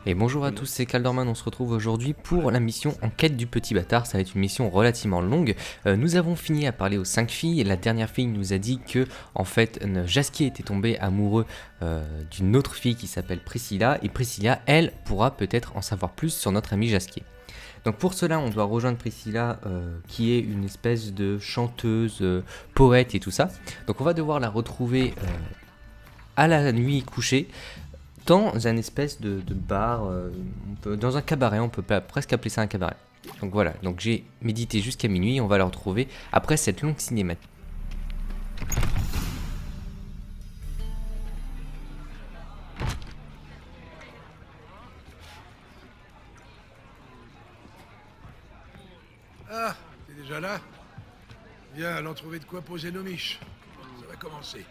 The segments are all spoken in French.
Et bonjour à tous, c'est Caldorman, on se retrouve aujourd'hui pour la mission En quête du petit bâtard. Ça va être une mission relativement longue. Nous avons fini à parler aux 5 filles et la dernière fille nous a dit que en fait Jaskier était tombé amoureux d'une autre fille qui s'appelle Priscilla, et Priscilla, elle, pourra peut-être en savoir plus sur notre ami Jaskier. Donc pour cela, on doit rejoindre Priscilla, qui est une espèce de chanteuse, poète et tout ça. Donc on va devoir la retrouver à la nuit couchée, dans un espèce de bar, dans un cabaret, on peut presque appeler ça un cabaret. Donc voilà, donc j'ai médité jusqu'à minuit, on va la retrouver après cette longue cinématique. Ah, t'es déjà là? Viens, allons trouver de quoi poser nos miches. Ça va commencer.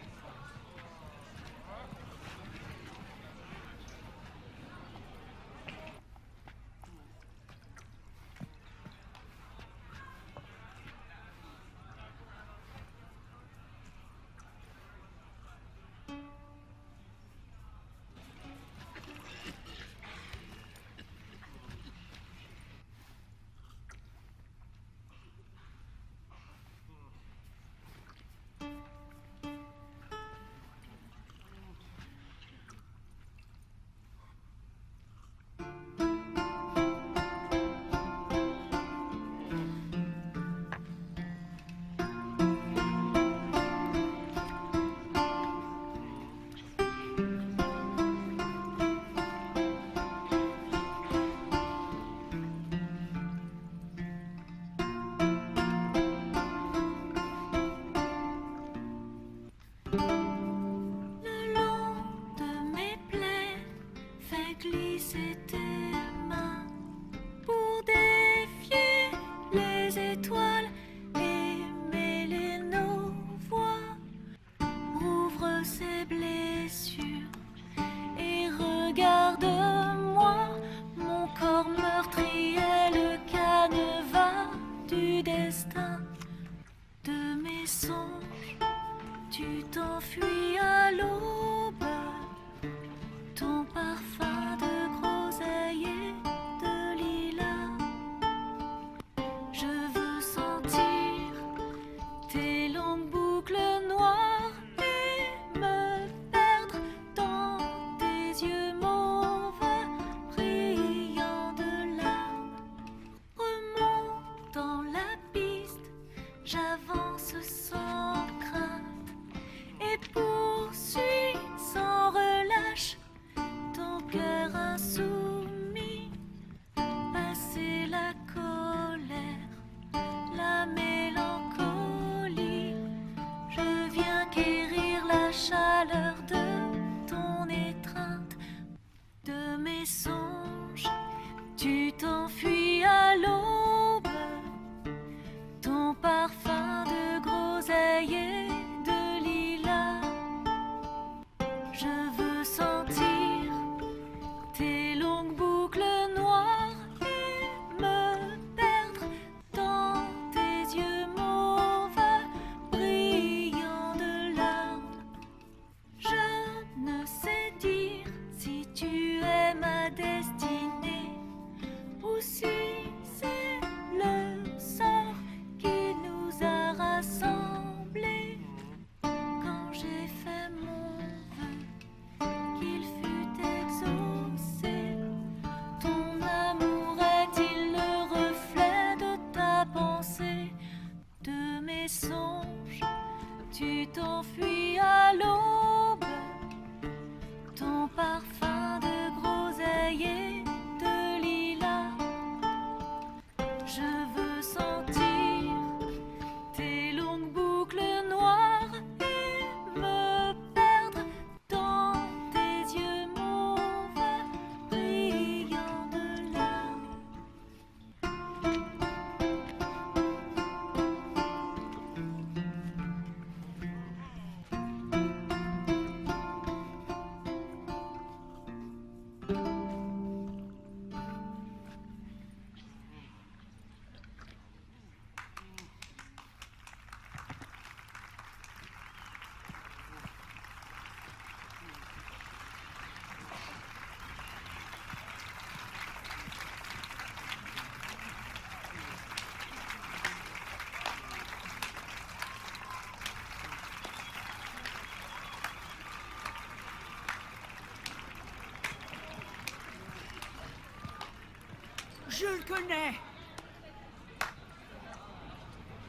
Je le connais.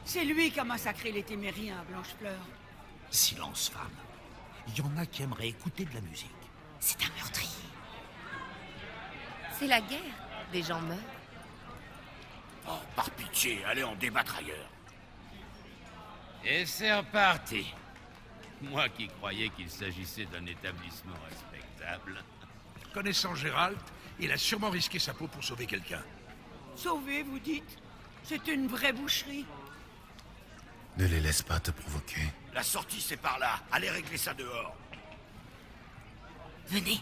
C'est lui qui a massacré les Témériens à Blanchefleur. Silence, femme. Il y en a qui aimeraient écouter de la musique. C'est un meurtrier. C'est la guerre. Des gens meurent. Oh, par pitié, allez en débattre ailleurs. Et c'est reparti. Moi qui croyais qu'il s'agissait d'un établissement respectable. Connaissant Gérald, il a sûrement risqué sa peau pour sauver quelqu'un. Sauvé, vous dites? C'est une vraie boucherie. Ne les laisse pas te provoquer. La sortie, c'est par là. Allez régler ça dehors. Venez.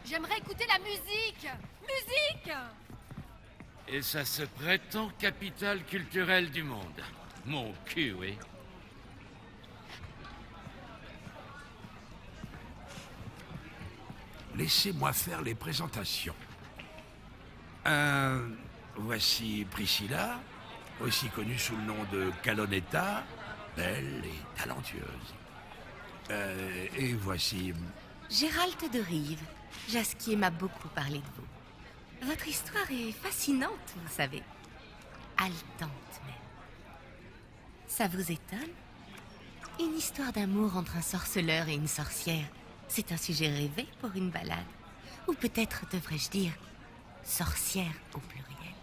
J'aimerais écouter la musique. Musique! Et ça se prétend capitale culturelle du monde. Mon cul, oui. Laissez-moi faire les présentations. Voici Priscilla, aussi connue sous le nom de Calonetta, belle et talentueuse. Et voici... Gérald de Rive. Jasquier m'a beaucoup parlé de vous. Votre histoire est fascinante, vous savez. Haletante même. Ça vous étonne? Une histoire d'amour entre un sorceleur et une sorcière. C'est un sujet rêvé pour une balade. Ou peut-être devrais-je dire sorcière au pluriel.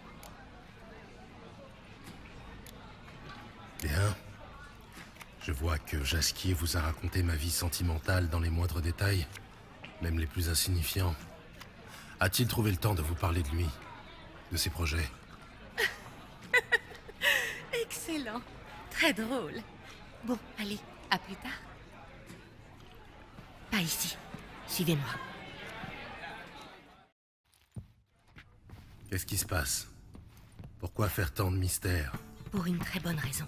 Bien. Je vois que Jasquier vous a raconté ma vie sentimentale dans les moindres détails, même les plus insignifiants. A-t-il trouvé le temps de vous parler de lui, de ses projets? Excellent. Très drôle. Bon, allez, à plus tard. Pas ici. Suivez-moi. Qu'est-ce qui se passe? Pourquoi faire tant de mystère? Pour une très bonne raison.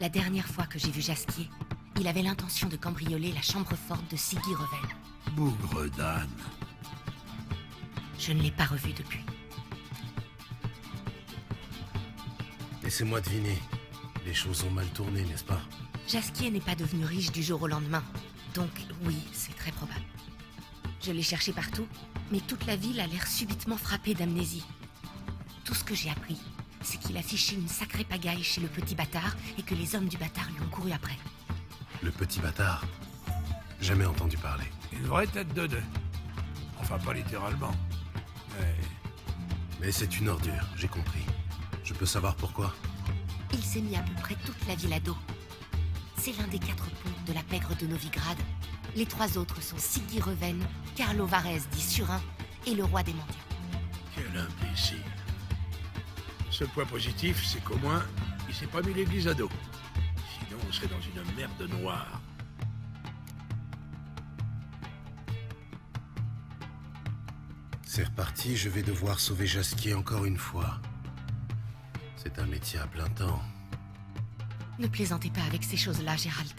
La dernière fois que j'ai vu Jasquier, il avait l'intention de cambrioler la chambre forte de Siggy Revel. Bougre d'âne. Je ne l'ai pas revu depuis. Laissez-moi deviner. Les choses ont mal tourné, n'est-ce pas? Jasquier n'est pas devenu riche du jour au lendemain. Donc oui, c'est très probable. Je l'ai cherché partout, mais toute la ville a l'air subitement frappée d'amnésie. Tout ce que j'ai appris, c'est qu'il a fiché une sacrée pagaille chez le petit bâtard et que les hommes du bâtard lui ont couru après. Le petit bâtard? Jamais entendu parler. Une vraie tête de deux. Enfin, pas littéralement. Mais c'est une ordure, j'ai compris. Je peux savoir pourquoi? Il s'est mis à peu près toute la ville à dos. C'est l'un des 4 ponts de la pègre de Novigrad. Les 3 autres sont Siggy Reven, Carlo Varese dit Surin et le roi des mendiants. Quel imbécile. Seul point positif, c'est qu'au moins, il s'est pas mis l'église à dos. Sinon, on serait dans une merde noire. C'est reparti, je vais devoir sauver Jasquier encore une fois. C'est un métier à plein temps. Ne plaisantez pas avec ces choses-là, Gérald.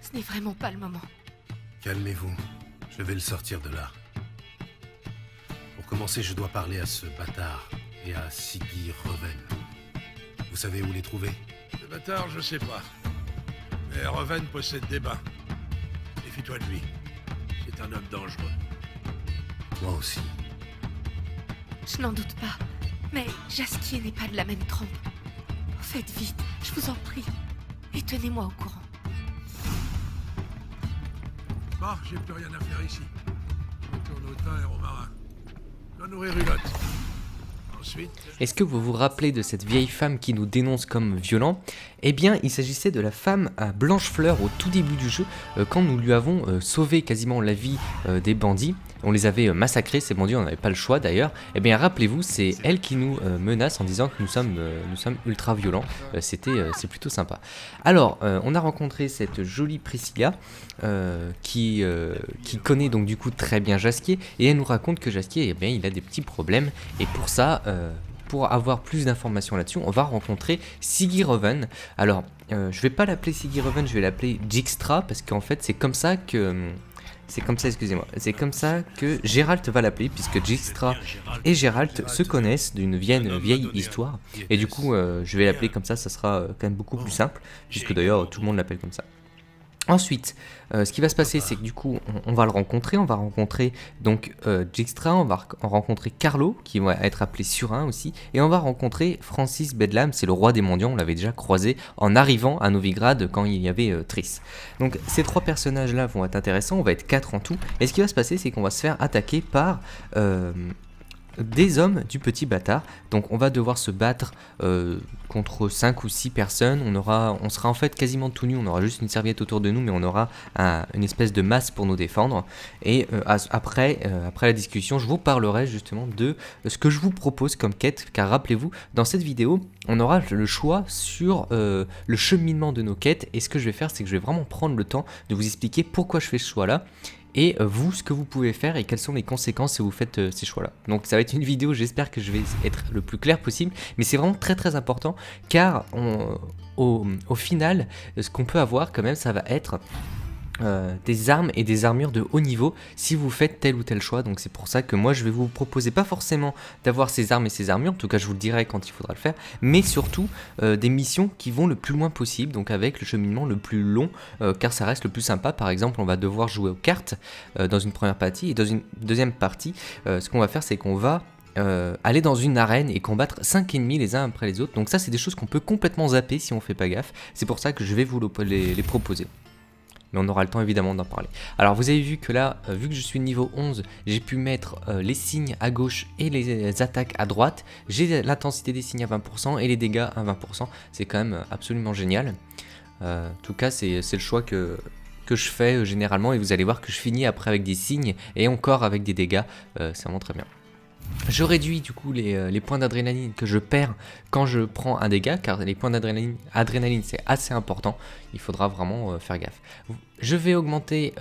Ce n'est vraiment pas le moment. Calmez-vous, je vais le sortir de là. Pour commencer, je dois parler à ce bâtard et à Siggy Reven. Vous savez où les trouver? Le bâtard, je sais pas. Mais Reven possède des bains. Méfie-toi de lui. C'est un homme dangereux. Moi aussi. Je n'en doute pas. Mais Jasquier n'est pas de la même trempe. Faites vite, je vous en prie. Et tenez-moi au courant. Bah, j'ai plus rien à faire ici. Retourne au thym et au marin. Dois nourrir Hulotte. Ensuite... Est-ce que vous vous rappelez de cette vieille femme qui nous dénonce comme violents? Eh bien, il s'agissait de la femme à Blanchefleur au tout début du jeu, quand nous lui avons sauvé quasiment la vie des bandits. On les avait massacrés, ces bandits, on n'avait pas le choix d'ailleurs. Eh bien, rappelez-vous, c'est elle qui nous menace en disant que nous sommes ultra violents. C'est plutôt sympa. Alors, on a rencontré cette jolie Priscilla qui connaît donc du coup très bien Jasquier, et elle nous raconte que Jasquier, eh bien, il a des petits problèmes, et pour ça, pour avoir plus d'informations là-dessus, on va rencontrer Siggy Reven. Alors, je vais pas l'appeler Siggy Reven, je vais l'appeler Dijkstra, parce qu'en fait, c'est comme ça, excusez-moi. Que Gérald va l'appeler, puisque Dijkstra et Gérald se connaissent d'une vieille histoire. Et du coup, je vais l'appeler comme ça sera quand même beaucoup plus simple, puisque d'ailleurs tout le monde l'appelle comme ça. Ensuite, ce qui va se passer, c'est que du coup, on va le rencontrer. On va rencontrer donc Dijkstra, on va rencontrer Carlo, qui va être appelé Surin aussi, et on va rencontrer Francis Bedlam, c'est le roi des mendiants. On l'avait déjà croisé en arrivant à Novigrad quand il y avait Triss. Donc ces 3 personnages-là vont être intéressants. On va être 4 en tout. Et ce qui va se passer, c'est qu'on va se faire attaquer par des hommes du petit bâtard. Donc on va devoir se battre contre 5 ou 6 personnes. On sera en fait quasiment tout nu. On aura juste une serviette autour de nous, mais on aura une espèce de masse pour nous défendre. Et après la discussion, je vous parlerai justement de ce que je vous propose comme quête. Car rappelez-vous, dans cette vidéo, on aura le choix sur le cheminement de nos quêtes. Et ce que je vais faire, c'est que je vais vraiment prendre le temps de vous expliquer pourquoi je fais ce choix-là. Et vous, ce que vous pouvez faire et quelles sont les conséquences si vous faites ces choix-là. Donc ça va être une vidéo, j'espère que je vais être le plus clair possible, mais c'est vraiment très très important, car au final, ce qu'on peut avoir quand même, ça va être des armes et des armures de haut niveau si vous faites tel ou tel choix. Donc c'est pour ça que moi je vais vous proposer pas forcément d'avoir ces armes et ces armures, en tout cas je vous le dirai quand il faudra le faire, mais surtout des missions qui vont le plus loin possible, donc avec le cheminement le plus long, car ça reste le plus sympa. Par exemple, on va devoir jouer aux cartes dans une première partie, et dans une deuxième partie ce qu'on va faire, c'est qu'on va aller dans une arène et combattre 5 ennemis les uns après les autres. Donc ça, c'est des choses qu'on peut complètement zapper si on fait pas gaffe. C'est pour ça que je vais vous les proposer. Mais on aura le temps évidemment d'en parler. Alors vous avez vu que là, vu que je suis niveau 11, j'ai pu mettre les signes à gauche et les attaques à droite. J'ai l'intensité des signes à 20% et les dégâts à 20%. C'est quand même absolument génial. En tout cas, c'est le choix que je fais généralement. Et vous allez voir que je finis après avec des signes et encore avec des dégâts. C'est vraiment très bien. Je réduis du coup les points d'adrénaline que je perds quand je prends un dégât, car les points d'adrénaline c'est assez important, il faudra vraiment faire gaffe. Je vais augmenter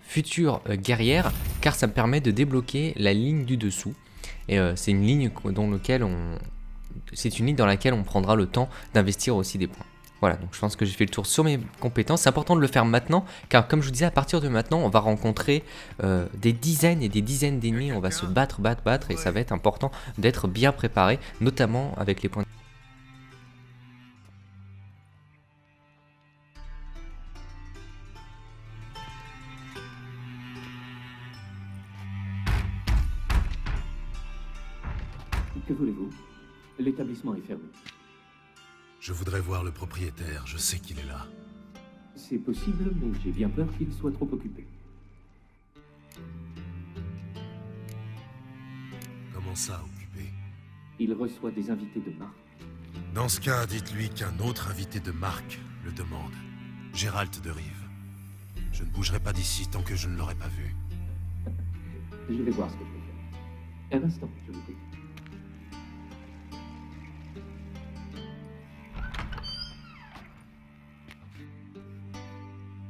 future guerrière, car ça me permet de débloquer la ligne du dessous, et c'est une ligne dans laquelle on prendra le temps d'investir aussi des points. Voilà, donc je pense que j'ai fait le tour sur mes compétences. C'est important de le faire maintenant, car comme je vous disais, à partir de maintenant, on va rencontrer des dizaines et des dizaines d'ennemis. On va se battre, et ça va être important d'être bien préparé, notamment avec les points. Que voulez-vous? L'établissement est fermé. Je voudrais voir le propriétaire, je sais qu'il est là. C'est possible, mais j'ai bien peur qu'il soit trop occupé. Comment ça, occupé? Il reçoit des invités de marque. Dans ce cas, dites-lui qu'un autre invité de marque le demande. Gérald de Rive. Je ne bougerai pas d'ici tant que je ne l'aurai pas vu. Je vais voir ce que je peux faire. Un instant, je vous prie.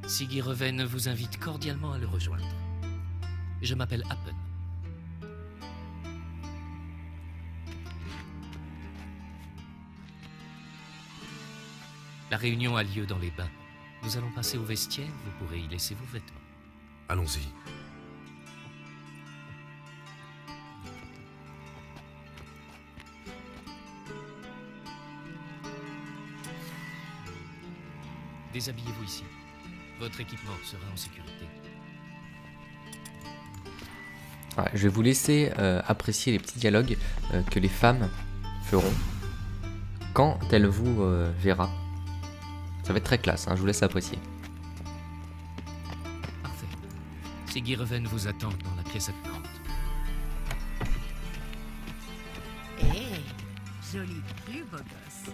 Siggy Reven vous invite cordialement à le rejoindre. Je m'appelle Happen. La réunion a lieu dans les bains. Nous allons passer au vestiaire, vous pourrez y laisser vos vêtements. Allons-y. Déshabillez-vous ici. Votre équipement sera en sécurité. Ouais, je vais vous laisser apprécier les petits dialogues que les femmes feront quand elles vous verra. Ça va être très classe, hein, je vous laisse apprécier. Parfait. Siggy Reven vous attend dans la pièce attenante. Joli cul, beau gosse.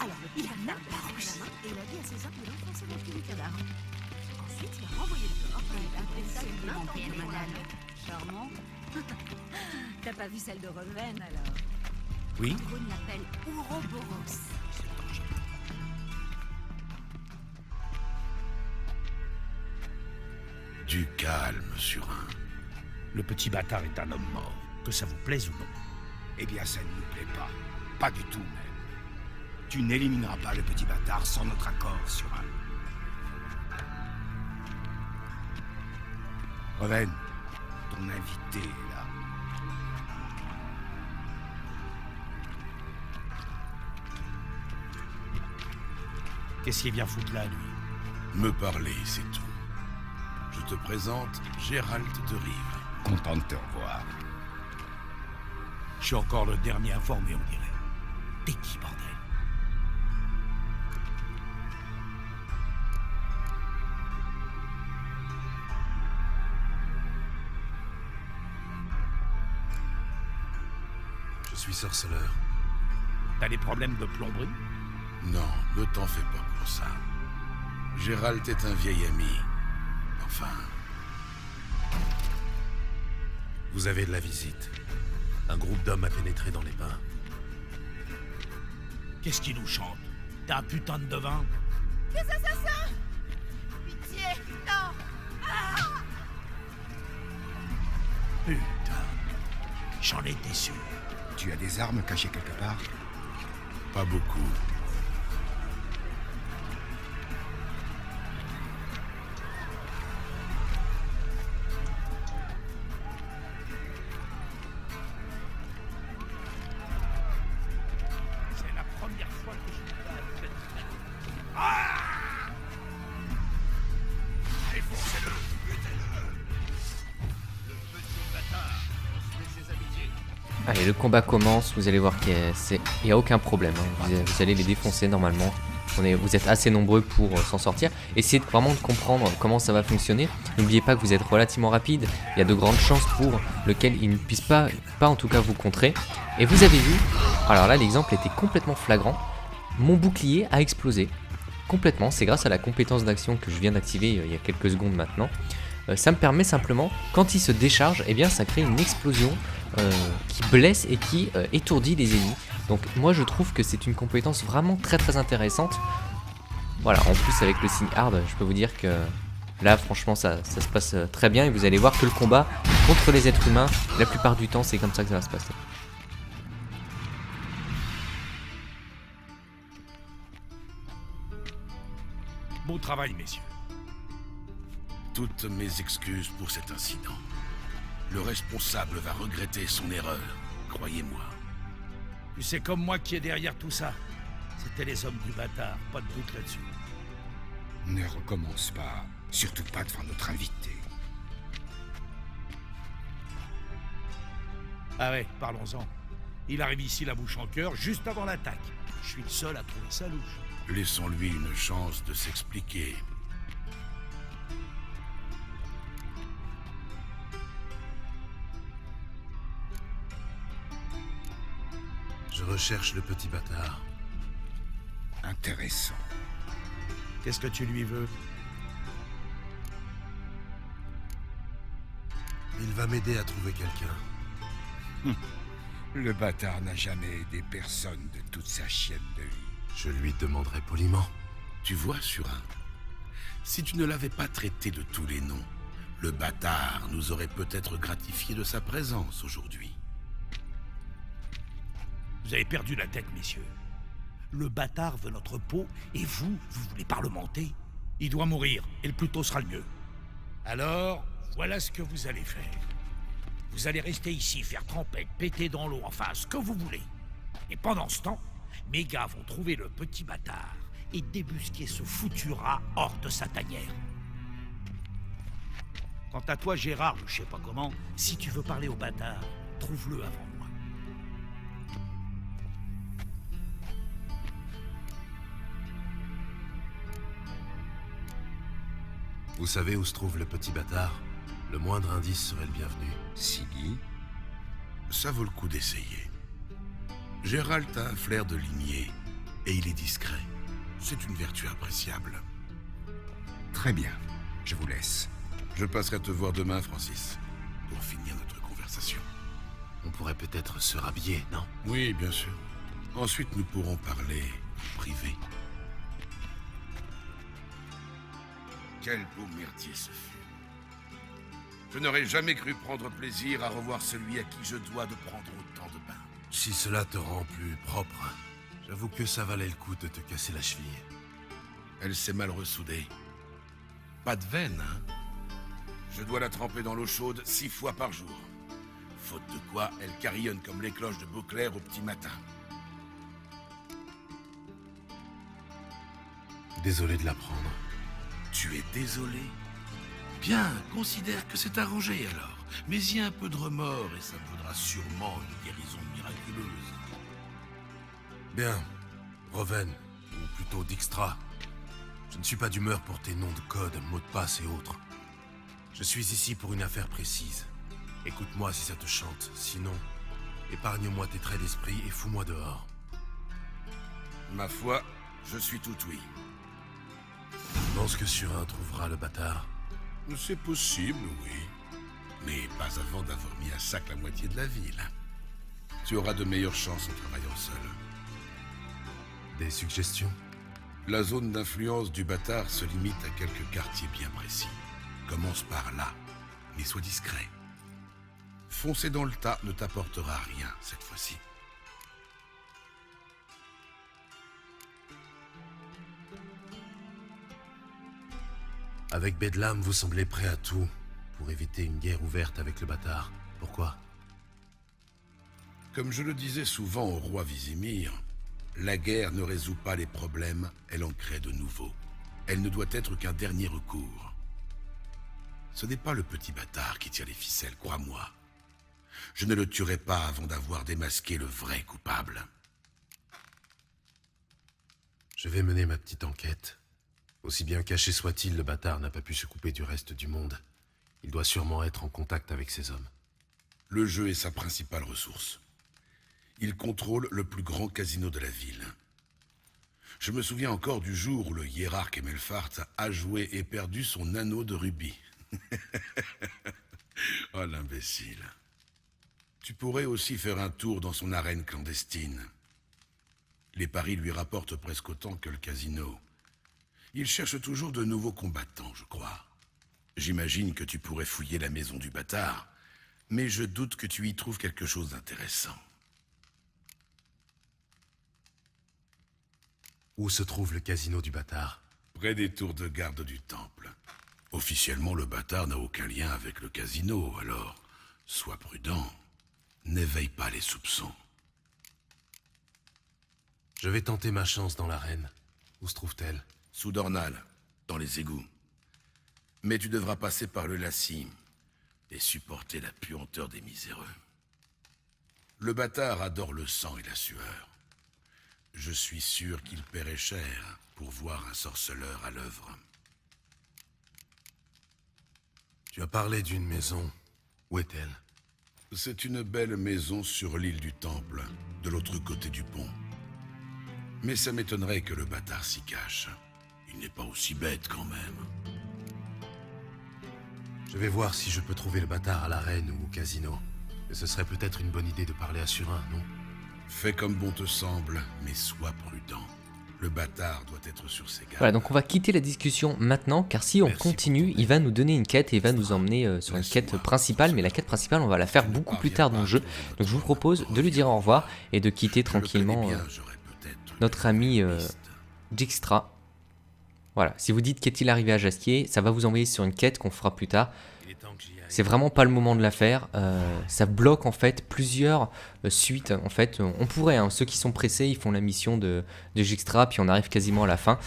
Alors, il a même pas rougi et il a dit à ses hommes de l'enfoncer dans le cul du cadavre. Ensuite, il a renvoyé le corps et il a pris ça une main dans le madame. Charmant. T'as pas vu celle de Reven, alors? Oui? On l'appelle Ouroboros. Du calme, Surin. Le petit bâtard est un homme mort, que ça vous plaise ou non. Eh bien, ça ne nous plaît pas. Pas du tout, même. Tu n'élimineras pas le petit bâtard sans notre accord, Surin. Reven, ton invité est là. Qu'est-ce qu'il vient foutre là, lui? Me parler, c'est tout. Je te présente Gérald de Rive. Content de te revoir. Je suis encore le dernier informé, on dirait. T'es qui, bordel? Je suis sorceleur. T'as des problèmes de plomberie? Non, ne t'en fais pas pour ça. Gérald est un vieil ami. Enfin... Vous avez de la visite. Un groupe d'hommes a pénétré dans les bains. Qu'est-ce qu'il nous chante? T'as un putain de devin? Des assassins! Pitié, non! Putain, j'en étais sûr. Tu as des armes cachées quelque part? Pas beaucoup. C'est la première fois que je me bats. Défoncez-le! Butez-le! Le petit bâtard, suivez ses amitiés. Allez, le combat commence, vous allez voir qu'il n'y a aucun problème, hein. Vous allez les défoncer normalement. Vous êtes assez nombreux pour s'en sortir. Essayez vraiment de comprendre comment ça va fonctionner. N'oubliez pas que vous êtes relativement rapide. Il y a de grandes chances pour lequel ils ne puissent pas en tout cas vous contrer. Et vous avez vu, alors là l'exemple était complètement flagrant. Mon bouclier a explosé. Complètement, c'est grâce à la compétence d'action que je viens d'activer il y a quelques secondes maintenant. Ça me permet simplement, quand il se décharge, eh bien ça crée une explosion qui blesse et qui étourdit les ennemis. Donc moi je trouve que c'est une compétence vraiment très intéressante. Voilà, en plus avec le signe hard, je peux vous dire que là franchement ça se passe très bien. Et vous allez voir que le combat contre les êtres humains, la plupart du temps c'est comme ça que ça va se passer. Bon travail, messieurs. Toutes mes excuses pour cet incident. Le responsable va regretter son erreur, croyez-moi. Tu sais comme moi qui est derrière tout ça. C'était les hommes du bâtard, pas de doute là-dessus. Ne recommence pas, surtout pas devant notre invité. Ah ouais, parlons-en. Il arrive ici la bouche en cœur, juste avant l'attaque. Je suis le seul à trouver ça louche. Laissons-lui une chance de s'expliquer. Je recherche le petit bâtard. Intéressant. Qu'est-ce que tu lui veux? Il va m'aider à trouver quelqu'un. Le bâtard n'a jamais aidé personne de toute sa chienne de vie. Je lui demanderai poliment. Tu vois, Surin, si tu ne l'avais pas traité de tous les noms, le bâtard nous aurait peut-être gratifié de sa présence aujourd'hui. Vous avez perdu la tête, messieurs. Le bâtard veut notre peau, et vous voulez parlementer? Il doit mourir, et le plus tôt sera le mieux. Alors, voilà ce que vous allez faire. Vous allez rester ici, faire trempette, péter dans l'eau, enfin, ce que vous voulez. Et pendant ce temps, mes gars vont trouver le petit bâtard et débusquer ce foutu rat hors de sa tanière. Quant à toi, Gérard, je sais pas comment, si tu veux parler au bâtard, trouve-le avant moi. Vous savez où se trouve le petit bâtard? Le moindre indice serait le bienvenu. Siggy? Ça vaut le coup d'essayer. Gérald a un flair de limier, et il est discret. C'est une vertu appréciable. Très bien, je vous laisse. Je passerai te voir demain, Francis, pour finir notre conversation. On pourrait peut-être se rhabiller, non? Oui, bien sûr. Ensuite, nous pourrons parler privé. Quel beau merdier ce fut. Je n'aurais jamais cru prendre plaisir à revoir celui à qui je dois de prendre autant de bains. Si cela te rend plus propre, j'avoue que ça valait le coup de te casser la cheville. Elle s'est mal ressoudée. Pas de veine, hein? Je dois la tremper dans l'eau chaude 6 fois par jour. Faute de quoi, elle carillonne comme les cloches de Beauclair au petit matin. Désolé de l'apprendre. Tu es désolé? Bien, considère que c'est arrangé alors. Mais il y a un peu de remords et ça vaudra sûrement une guérison miraculeuse. Bien. Roven, ou plutôt Dijkstra. Je ne suis pas d'humeur pour tes noms de code, mots de passe et autres. Je suis ici pour une affaire précise. Écoute-moi si ça te chante, sinon, épargne-moi tes traits d'esprit et fous-moi dehors. Ma foi, je suis tout oui. Tu penses que Surin trouvera le bâtard? C'est possible, oui. Mais pas avant d'avoir mis à sac la moitié de la ville. Tu auras de meilleures chances en travaillant seul. Des suggestions? La zone d'influence du bâtard se limite à quelques quartiers bien précis. Commence par là, mais sois discret. Foncer dans le tas ne t'apportera rien cette fois-ci. Avec Bedlam, vous semblez prêt à tout pour éviter une guerre ouverte avec le bâtard. Pourquoi? Comme je le disais souvent au roi Vizimir, la guerre ne résout pas les problèmes, elle en crée de nouveaux. Elle ne doit être qu'un dernier recours. Ce n'est pas le petit bâtard qui tire les ficelles, crois-moi. Je ne le tuerai pas avant d'avoir démasqué le vrai coupable. Je vais mener ma petite enquête. Aussi bien caché soit-il, le bâtard n'a pas pu se couper du reste du monde. Il doit sûrement être en contact avec ses hommes. Le jeu est sa principale ressource. Il contrôle le plus grand casino de la ville. Je me souviens encore du jour où le hiérarque Emelfart a joué et perdu son anneau de rubis. Oh l'imbécile. Tu pourrais aussi faire un tour dans son arène clandestine. Les paris lui rapportent presque autant que le casino. Il cherche toujours de nouveaux combattants, je crois. J'imagine que tu pourrais fouiller la maison du bâtard, mais je doute que tu y trouves quelque chose d'intéressant. Où se trouve le casino du bâtard? Près des tours de garde du temple. Officiellement, le bâtard n'a aucun lien avec le casino, alors sois prudent. N'éveille pas les soupçons. Je vais tenter ma chance dans l'arène. Où se trouve-t-elle? Sous Dornal, dans les égouts. Mais tu devras passer par le Lassim et supporter la puanteur des miséreux. Le bâtard adore le sang et la sueur. Je suis sûr qu'il paierait cher pour voir un sorceleur à l'œuvre. Tu as parlé d'une maison. Où est-elle? C'est une belle maison sur l'île du Temple, de l'autre côté du pont. Mais ça m'étonnerait que le bâtard s'y cache. Il n'est pas aussi bête quand même. Je vais voir si je peux trouver le bâtard à l'arène ou au casino. Et ce serait peut-être une bonne idée de parler à Surin, non? Fais comme bon te semble, mais sois prudent. Le bâtard doit être sur ses gardes. Voilà, donc on va quitter la discussion maintenant, car si on continue, il va nous donner une quête et il va nous emmener sur une quête principale, mais la quête principale, on va la faire beaucoup plus tard dans le jeu. Donc je vous propose de lui dire au revoir et de quitter tranquillement notre ami Dijkstra. Voilà, si vous dites qu'est-il arrivé à Jaskier, ça va vous envoyer sur une quête qu'on fera plus tard. C'est vraiment pas le moment de la faire, ça bloque en fait plusieurs suites. En fait, on pourrait, hein, ceux qui sont pressés, ils font la mission de Dijkstra, puis on arrive quasiment à la fin.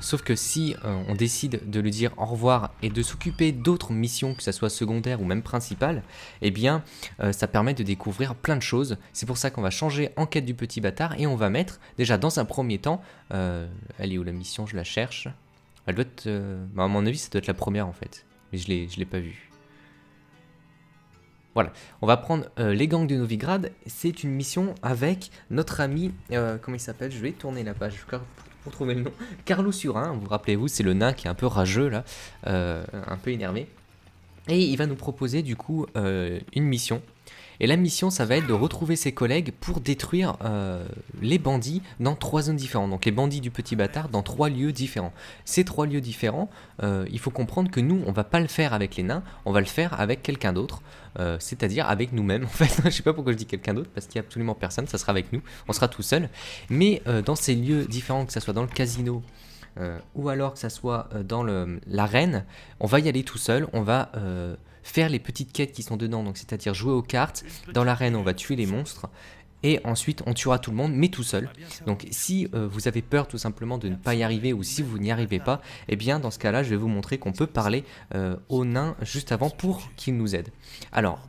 Sauf que si on décide de lui dire au revoir et de s'occuper d'autres missions, que ce soit secondaires ou même principales, eh bien ça permet de découvrir plein de choses. C'est pour ça qu'on va changer en quête du petit bâtard et on va mettre, déjà dans un premier temps, elle est où la mission? Je la cherche. Elle doit être, à mon avis ça doit être la première en fait, mais je l'ai pas vue. Voilà, on va prendre les gangs de Novigrad. C'est une mission avec notre ami, comment il s'appelle? Je vais tourner la page pour trouver le nom. Carlo Surin, vous rappelez-vous, c'est le nain qui est un peu rageux là, un peu énervé. Et il va nous proposer du coup une mission. Et la mission, ça va être de retrouver ses collègues pour détruire les bandits dans 3 zones différentes. Donc les bandits du petit bâtard dans 3 lieux différents. Ces 3 lieux différents, il faut comprendre que nous, on va pas le faire avec les nains, on va le faire avec quelqu'un d'autre. C'est-à-dire avec nous-mêmes en fait. Je sais pas pourquoi je dis quelqu'un d'autre, parce qu'il y a absolument personne, ça sera avec nous, on sera tout seul. Mais dans ces lieux différents, que ça soit dans le casino, ou alors que ça soit dans l'arène, on va y aller tout seul, on va faire les petites quêtes qui sont dedans, donc c'est-à-dire jouer aux cartes. Dans l'arène, on va tuer les monstres Et ensuite, on tuera tout le monde, mais tout seul. Donc, si vous avez peur tout simplement de ne pas y arriver ou si vous n'y arrivez pas, eh bien, dans ce cas-là, je vais vous montrer qu'on peut parler aux nains juste avant pour qu'ils nous aident. Alors,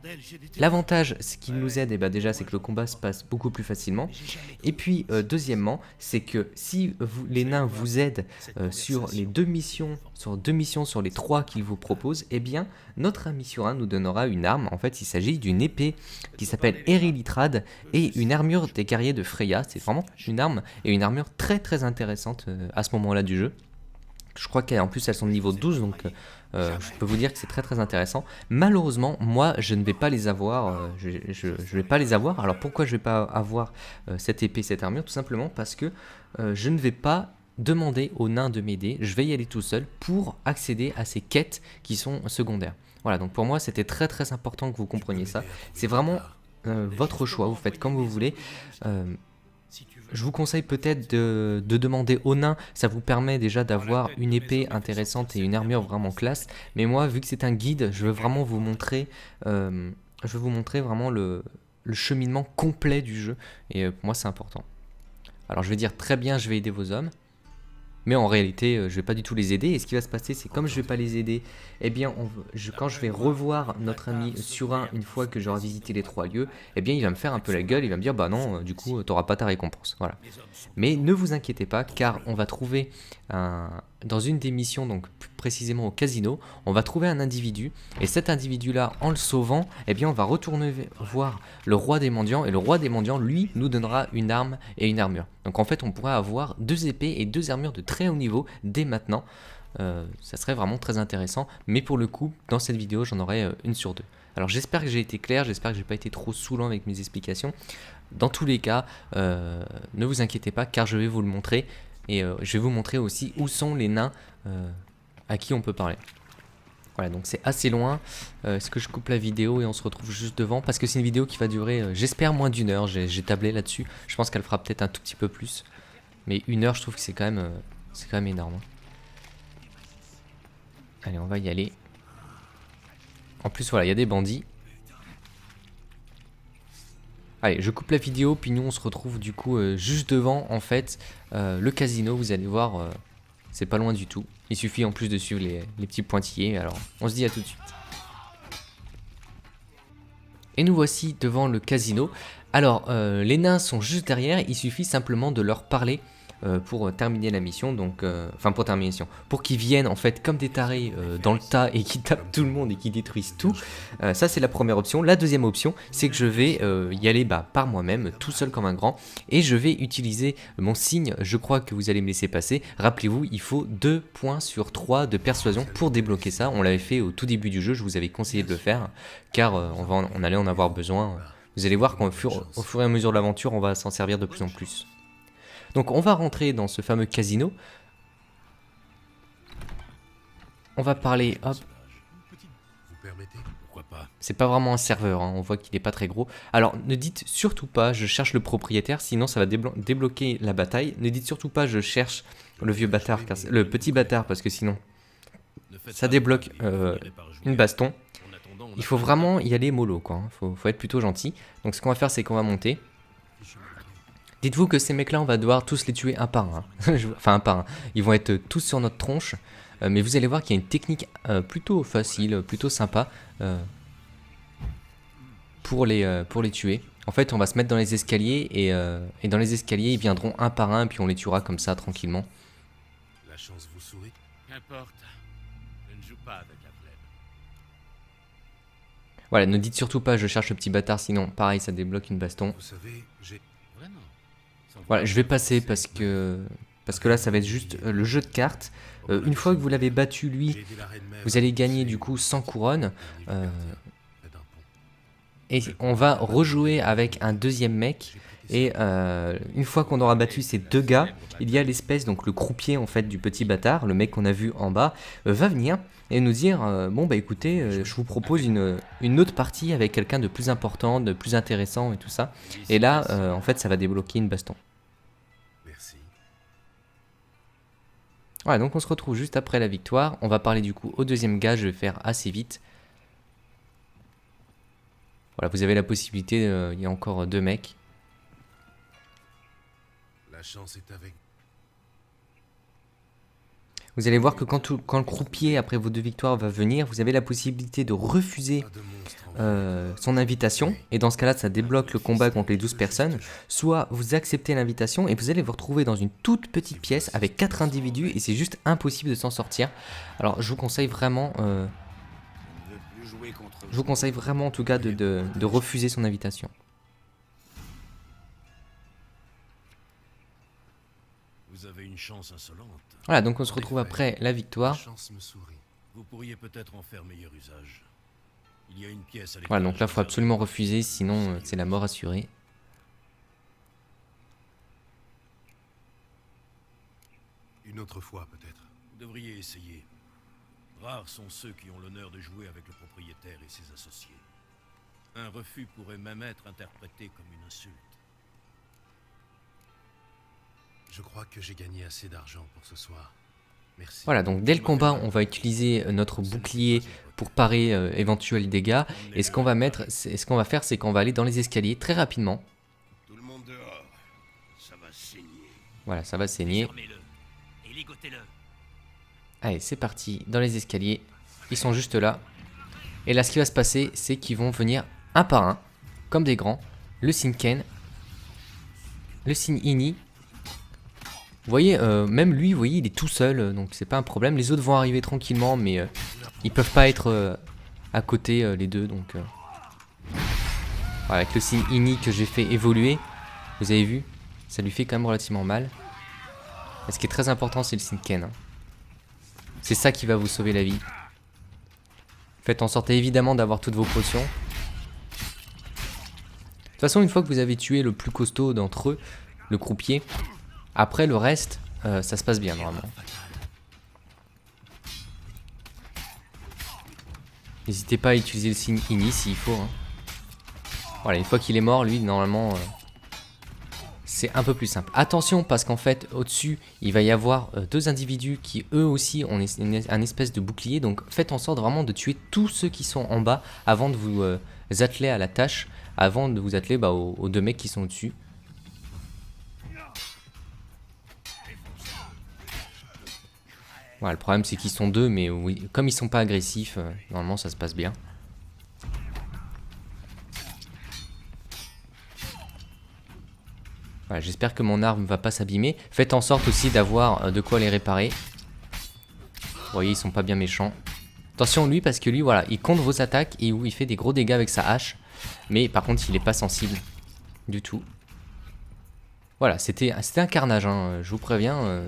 l'avantage, c'est qu'ils nous aident, eh ben, déjà, c'est que le combat se passe beaucoup plus facilement. Et puis, deuxièmement, c'est que si les nains vous aident sur les deux missions, sur les 3 qu'ils vous proposent, eh bien, notre ami Surin nous donnera une arme. En fait, il s'agit d'une épée qui s'appelle Erilitrad et une armure des guerriers de Freya. C'est vraiment une arme et une armure très très intéressante à ce moment-là du jeu. Je crois qu'en plus elles sont de niveau 12, donc je peux vous dire que c'est très très intéressant. Malheureusement, moi je ne vais pas les avoir. Je vais pas les avoir. Alors pourquoi je vais pas avoir cette épée, cette armure? Tout simplement parce que je ne vais pas demander aux nains de m'aider. Je vais y aller tout seul pour accéder à ces quêtes qui sont secondaires. Voilà, donc pour moi c'était très très important que vous compreniez ça. C'est vraiment votre choix, vous faites comme vous voulez. Je vous conseille peut-être de demander aux nains, ça vous permet déjà d'avoir une épée intéressante et une armure vraiment classe. Mais moi, vu que c'est un guide, je veux vraiment vous montrer, vraiment le cheminement complet du jeu. Et pour moi, c'est important. Alors je vais dire très bien, je vais aider vos hommes. Mais en réalité, je ne vais pas du tout les aider. Et ce qui va se passer, c'est comme je ne vais pas les aider, eh bien, quand je vais revoir notre ami Surin une fois que j'aurai visité les 3 lieux, eh bien, il va me faire un peu la gueule. Il va me dire, bah non, du coup, tu n'auras pas ta récompense. Voilà. Mais ne vous inquiétez pas, car on va trouver dans une des missions, donc plus précisément au casino, on va trouver un individu. Et cet individu-là, en le sauvant, eh bien, on va retourner voir le roi des mendiants. Et le roi des mendiants, lui, nous donnera une arme et une armure. Donc en fait, on pourrait avoir 2 épées et 2 armures de très haut niveau dès maintenant. Ça serait vraiment très intéressant. Mais pour le coup, dans cette vidéo, j'en aurai une sur 2. Alors j'espère que j'ai été clair, j'espère que j'ai pas été trop saoulant avec mes explications. Dans tous les cas, ne vous inquiétez pas, car je vais vous le montrer. Et je vais vous montrer aussi où sont les nains à qui on peut parler. Voilà, donc c'est assez loin. Est-ce que je coupe la vidéo et on se retrouve juste devant? Parce que c'est une vidéo qui va durer, j'espère, moins d'1 heure. J'ai tablé là-dessus. Je pense qu'elle fera peut-être un tout petit peu plus. Mais 1 heure, je trouve que c'est quand même énorme. Allez, on va y aller. En plus, voilà, il y a des bandits. Allez, je coupe la vidéo, puis nous on se retrouve du coup juste devant en fait le casino. Vous allez voir, c'est pas loin du tout. Il suffit en plus de suivre les petits pointillés. Alors, on se dit à tout de suite. Et nous voici devant le casino. Alors, les nains sont juste derrière. Il suffit simplement de leur parler pour terminer la mission. Donc, pour qu'ils viennent en fait comme des tarés dans le tas et qui tapent tout le monde et qui détruisent tout. Ça c'est la première option. La deuxième option, c'est que je vais y aller par moi-même, tout seul comme un grand, et je vais utiliser mon signe. Je crois que vous allez me laisser passer. Rappelez-vous, il faut 2 points sur 3 de persuasion pour débloquer ça. On l'avait fait au tout début du jeu. Je vous avais conseillé de le faire, car on allait en avoir besoin. Vous allez voir qu'au fur et à mesure de l'aventure, on va s'en servir de plus en plus. Donc on va rentrer dans ce fameux casino. On va parler, hop. C'est pas vraiment un serveur, hein. On voit qu'il est pas très gros. Alors ne dites surtout pas je cherche le propriétaire, sinon ça va débloquer la bataille. Ne dites surtout pas je cherche le vieux bâtard, le petit bâtard, parce que sinon ça débloque une baston. Il faut vraiment y aller mollo, quoi. Faut être plutôt gentil. Donc ce qu'on va faire, c'est qu'on va monter. Dites-vous que ces mecs-là, on va devoir tous les tuer un par un. Enfin, un par un. Ils vont être tous sur notre tronche. Mais vous allez voir qu'il y a une technique plutôt facile, plutôt sympa pour les tuer. En fait, on va se mettre dans les escaliers et dans les escaliers, ils viendront un par un et puis on les tuera comme ça, tranquillement. La chance vous sourit. Qu'importe. Je ne joue pas avec la plèbe. Voilà, ne dites surtout pas je cherche le petit bâtard, sinon pareil, ça débloque une baston. Vous savez, Vraiment. Voilà, je vais passer parce que là, ça va être juste le jeu de cartes. Une fois que vous l'avez battu, lui, vous allez gagner du coup 100 couronnes. Et on va rejouer avec un deuxième mec. Et une fois qu'on aura battu ces 2 gars, il y a l'espèce, donc le croupier en fait du petit bâtard, le mec qu'on a vu en bas, va venir et nous dire bon bah écoutez, je vous propose une autre partie avec quelqu'un de plus important, de plus intéressant et tout ça. Et là, en fait, ça va débloquer une baston. Merci. Voilà, donc on se retrouve juste après la victoire. On va parler du coup au deuxième gars, je vais faire assez vite. Voilà, vous avez la possibilité, il y a encore 2 mecs. chance est avec. Vous allez voir que quand le croupier, après vos 2 victoires, va venir, vous avez la possibilité de refuser son invitation. Et dans ce cas-là, ça débloque le combat contre les 12 personnes. Soit vous acceptez l'invitation et vous allez vous retrouver dans une toute petite pièce avec 4 individus et c'est juste impossible de s'en sortir. Alors je vous conseille vraiment... je vous conseille vraiment en tout cas de refuser son invitation. Vous avez une chance insolente. Voilà, donc on se retrouve après la victoire. La chance me sourit. Vous pourriez peut-être en faire meilleur usage. Il y a une pièce à Voilà, donc là, il faut absolument refuser, sinon c'est la mort assurée. Une autre fois, peut-être. Vous devriez essayer. Rares sont ceux qui ont l'honneur de jouer avec le propriétaire et ses associés. Un refus pourrait même être interprété comme une insulte. Je crois que j'ai gagné assez d'argent pour ce soir. Merci. Voilà, donc dès le combat, on va utiliser notre bouclier pour parer éventuels dégâts. Et ce qu'on va faire, c'est qu'on va aller dans les escaliers très rapidement. Tout le monde dehors. Ça va saigner. Voilà, ça va saigner. Et ligotez-le. Allez, c'est parti, dans les escaliers. Ils sont juste là. Et là, ce qui va se passer, c'est qu'ils vont venir un par un, comme des grands. Le Shinken, le Shin-Ini. Vous voyez, même lui, vous voyez, il est tout seul, donc c'est pas un problème. Les autres vont arriver tranquillement, mais ils peuvent pas être à côté, les deux, donc... Voilà, avec le Shin-Ini que j'ai fait évoluer, vous avez vu, ça lui fait quand même relativement mal. Et ce qui est très important, c'est le Shinken. Hein. C'est ça qui va vous sauver la vie. Faites en sorte évidemment d'avoir toutes vos potions. De toute façon, une fois que vous avez tué le plus costaud d'entre eux, le croupier... Après, le reste, ça se passe bien, normalement. N'hésitez pas à utiliser le signe Ini s'il faut. Hein. Voilà, une fois qu'il est mort, lui, normalement, c'est un peu plus simple. Attention, parce qu'en fait, au-dessus, il va y avoir 2 individus qui, eux aussi, ont un espèce de bouclier. Donc, faites en sorte vraiment de tuer tous ceux qui sont en bas avant de vous atteler à la tâche, avant de vous atteler aux 2 mecs qui sont au-dessus. Voilà, le problème c'est qu'ils sont 2, mais oui, comme ils sont pas agressifs, normalement ça se passe bien. Voilà, j'espère que mon arme va pas s'abîmer. Faites en sorte aussi d'avoir de quoi les réparer. Vous voyez, ils sont pas bien méchants. Attention lui, parce que lui, voilà, il contre vos attaques et il fait des gros dégâts avec sa hache. Mais par contre, il est pas sensible du tout. Voilà, c'était un carnage, hein, je vous préviens.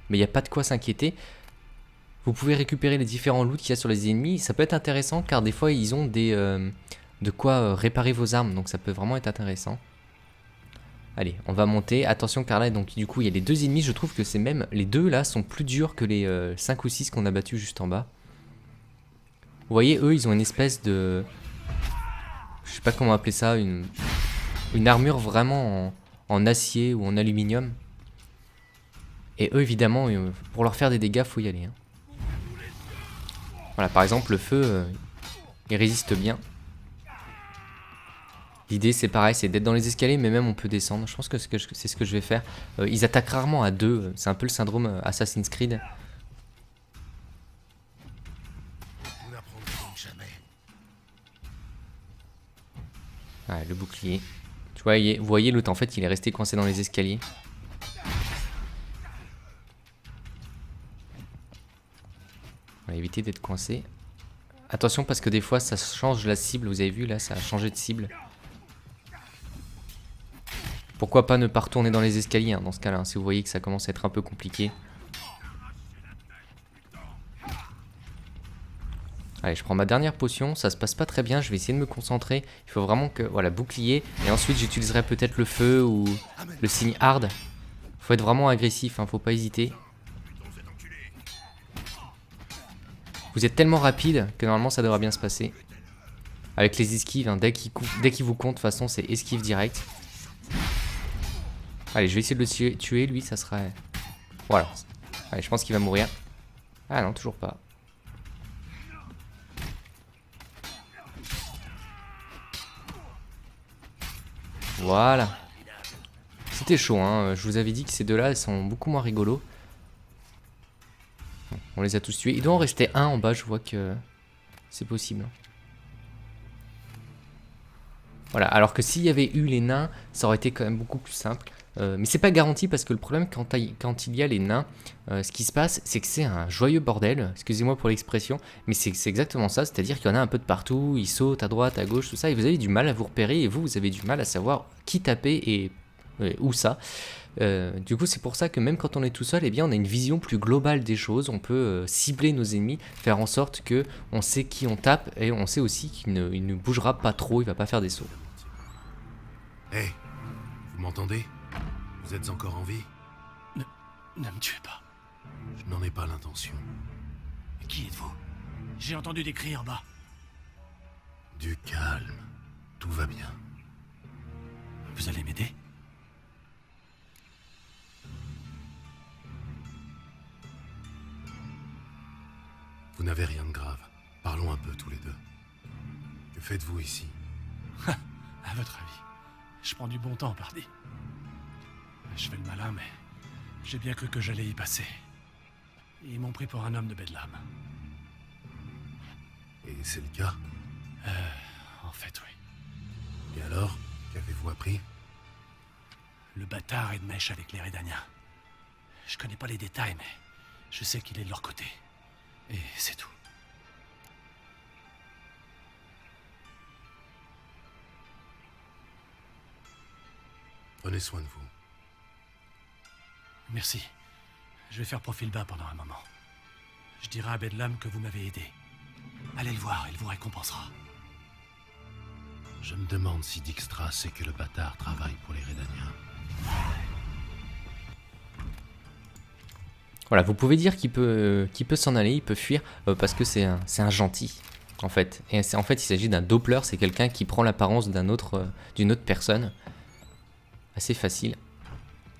Mais il n'y a pas de quoi s'inquiéter. Vous pouvez récupérer les différents loots qu'il y a sur les ennemis. Ça peut être intéressant car des fois ils ont de quoi réparer vos armes. Donc ça peut vraiment être intéressant. Allez, on va monter. Attention car là, donc, du coup, il y a les 2 ennemis. Je trouve que c'est même... Les 2 là sont plus durs que les 5 ou 6 qu'on a battus juste en bas. Vous voyez, eux, ils ont une espèce de... Je sais pas comment appeler ça. Une armure vraiment en acier ou en aluminium. Et eux, évidemment, pour leur faire des dégâts, faut y aller. Hein. Voilà, par exemple, le feu, il résiste bien. L'idée, c'est pareil, c'est d'être dans les escaliers, mais même on peut descendre. Je pense que c'est ce que je vais faire. Ils attaquent rarement à 2. C'est un peu le syndrome Assassin's Creed. Ouais, le bouclier. Tu vois, vous voyez, l'autre, en fait, il est resté coincé dans les escaliers. On va éviter d'être coincé. Attention parce que des fois ça change la cible. Vous avez vu là, ça a changé de cible. Pourquoi pas ne pas retourner dans les escaliers hein, dans ce cas-là, hein, si vous voyez que ça commence à être un peu compliqué. Allez, je prends ma dernière potion. Ça se passe pas très bien. Je vais essayer de me concentrer. Il faut vraiment que... Voilà, bouclier. Et ensuite j'utiliserai peut-être le feu ou le signe hard. Faut être vraiment agressif, hein, faut pas hésiter. Vous êtes tellement rapide que normalement ça devrait bien se passer. Avec les esquives, hein, dès qu'il vous compte, de toute façon c'est esquive direct. Allez, je vais essayer de le tuer, lui, ça sera... Voilà. Allez, je pense qu'il va mourir. Ah non, toujours pas. Voilà. c'était chaud, hein. Je vous avais dit que ces deux-là, ils sont beaucoup moins rigolos. Bon, on les a tous tués. Il doit en rester un en bas, je vois que c'est possible. Voilà, alors que s'il y avait eu les nains, ça aurait été quand même beaucoup plus simple. Mais c'est pas garanti parce que le problème quand il y a les nains, ce qui se passe, c'est que c'est un joyeux bordel. Excusez-moi pour l'expression, mais c'est exactement ça. C'est-à-dire qu'il y en a un peu de partout, ils sautent à droite, à gauche, tout ça, et vous avez du mal à vous repérer, et vous avez du mal à savoir qui taper et où ça. Du coup, c'est pour ça que même quand on est tout seul, eh bien, on a une vision plus globale des choses. On peut cibler nos ennemis, faire en sorte que on sait qui on tape, et on sait aussi qu'il ne bougera pas trop, il va pas faire des sauts. Hey, vous m'entendez? Vous êtes encore en vie? Ne me tuez pas. Je n'en ai pas l'intention. Qui êtes-vous? J'ai entendu des cris en bas. Du calme. Tout va bien. Vous allez m'aider? Vous n'avez rien de grave. Parlons un peu tous les deux. Que faites-vous ici? À votre avis, je prends du bon temps, pardi. Je fais le malin, mais j'ai bien cru que j'allais y passer. Ils m'ont pris pour un homme de Bedlam. Et c'est le cas? En fait, oui. Et alors? Qu'avez-vous appris? Le bâtard est de mèche avec les Redaniens. Je connais pas les détails, mais je sais qu'il est de leur côté. Et c'est tout. Prenez soin de vous. Merci. Je vais faire profil bas pendant un moment. Je dirai à Bedlam que vous m'avez aidé. Allez le voir, il vous récompensera. Je me demande si Dijkstra sait que le bâtard travaille pour les Redaniens. Voilà, vous pouvez dire qu'il peut s'en aller, il peut fuir, parce que c'est un gentil, en fait. Et en fait, il s'agit d'un Doppler, c'est quelqu'un qui prend l'apparence d'une autre personne. Assez facile.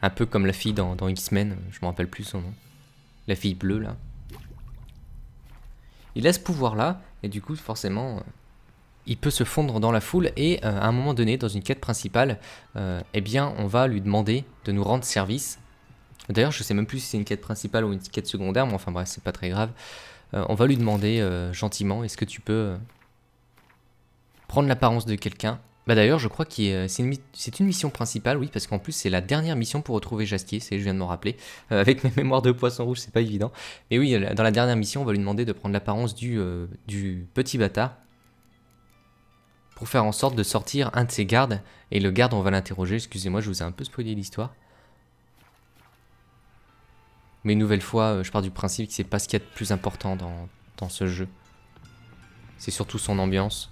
Un peu comme la fille dans X-Men, je me rappelle plus son nom. La fille bleue, là. Il a ce pouvoir-là, et du coup, forcément, il peut se fondre dans la foule, et à un moment donné, dans une quête principale, eh bien, on va lui demander de nous rendre service. D'ailleurs, je sais même plus si c'est une quête principale ou une quête secondaire, mais enfin bref, c'est pas très grave. On va lui demander gentiment, est-ce que tu peux prendre l'apparence de quelqu'un? Bah d'ailleurs, je crois que c'est une mission principale, oui, parce qu'en plus c'est la dernière mission pour retrouver Jaskier, je viens de m'en rappeler. Avec mes mémoires de poisson rouge, c'est pas évident. Mais oui, dans la dernière mission, on va lui demander de prendre l'apparence du petit bâtard pour faire en sorte de sortir un de ses gardes. Et le garde, on va l'interroger. Excusez-moi, je vous ai un peu spoilé l'histoire. Mais une nouvelle fois, je pars du principe que c'est pas ce qu'il y a de plus important dans ce jeu. C'est surtout son ambiance.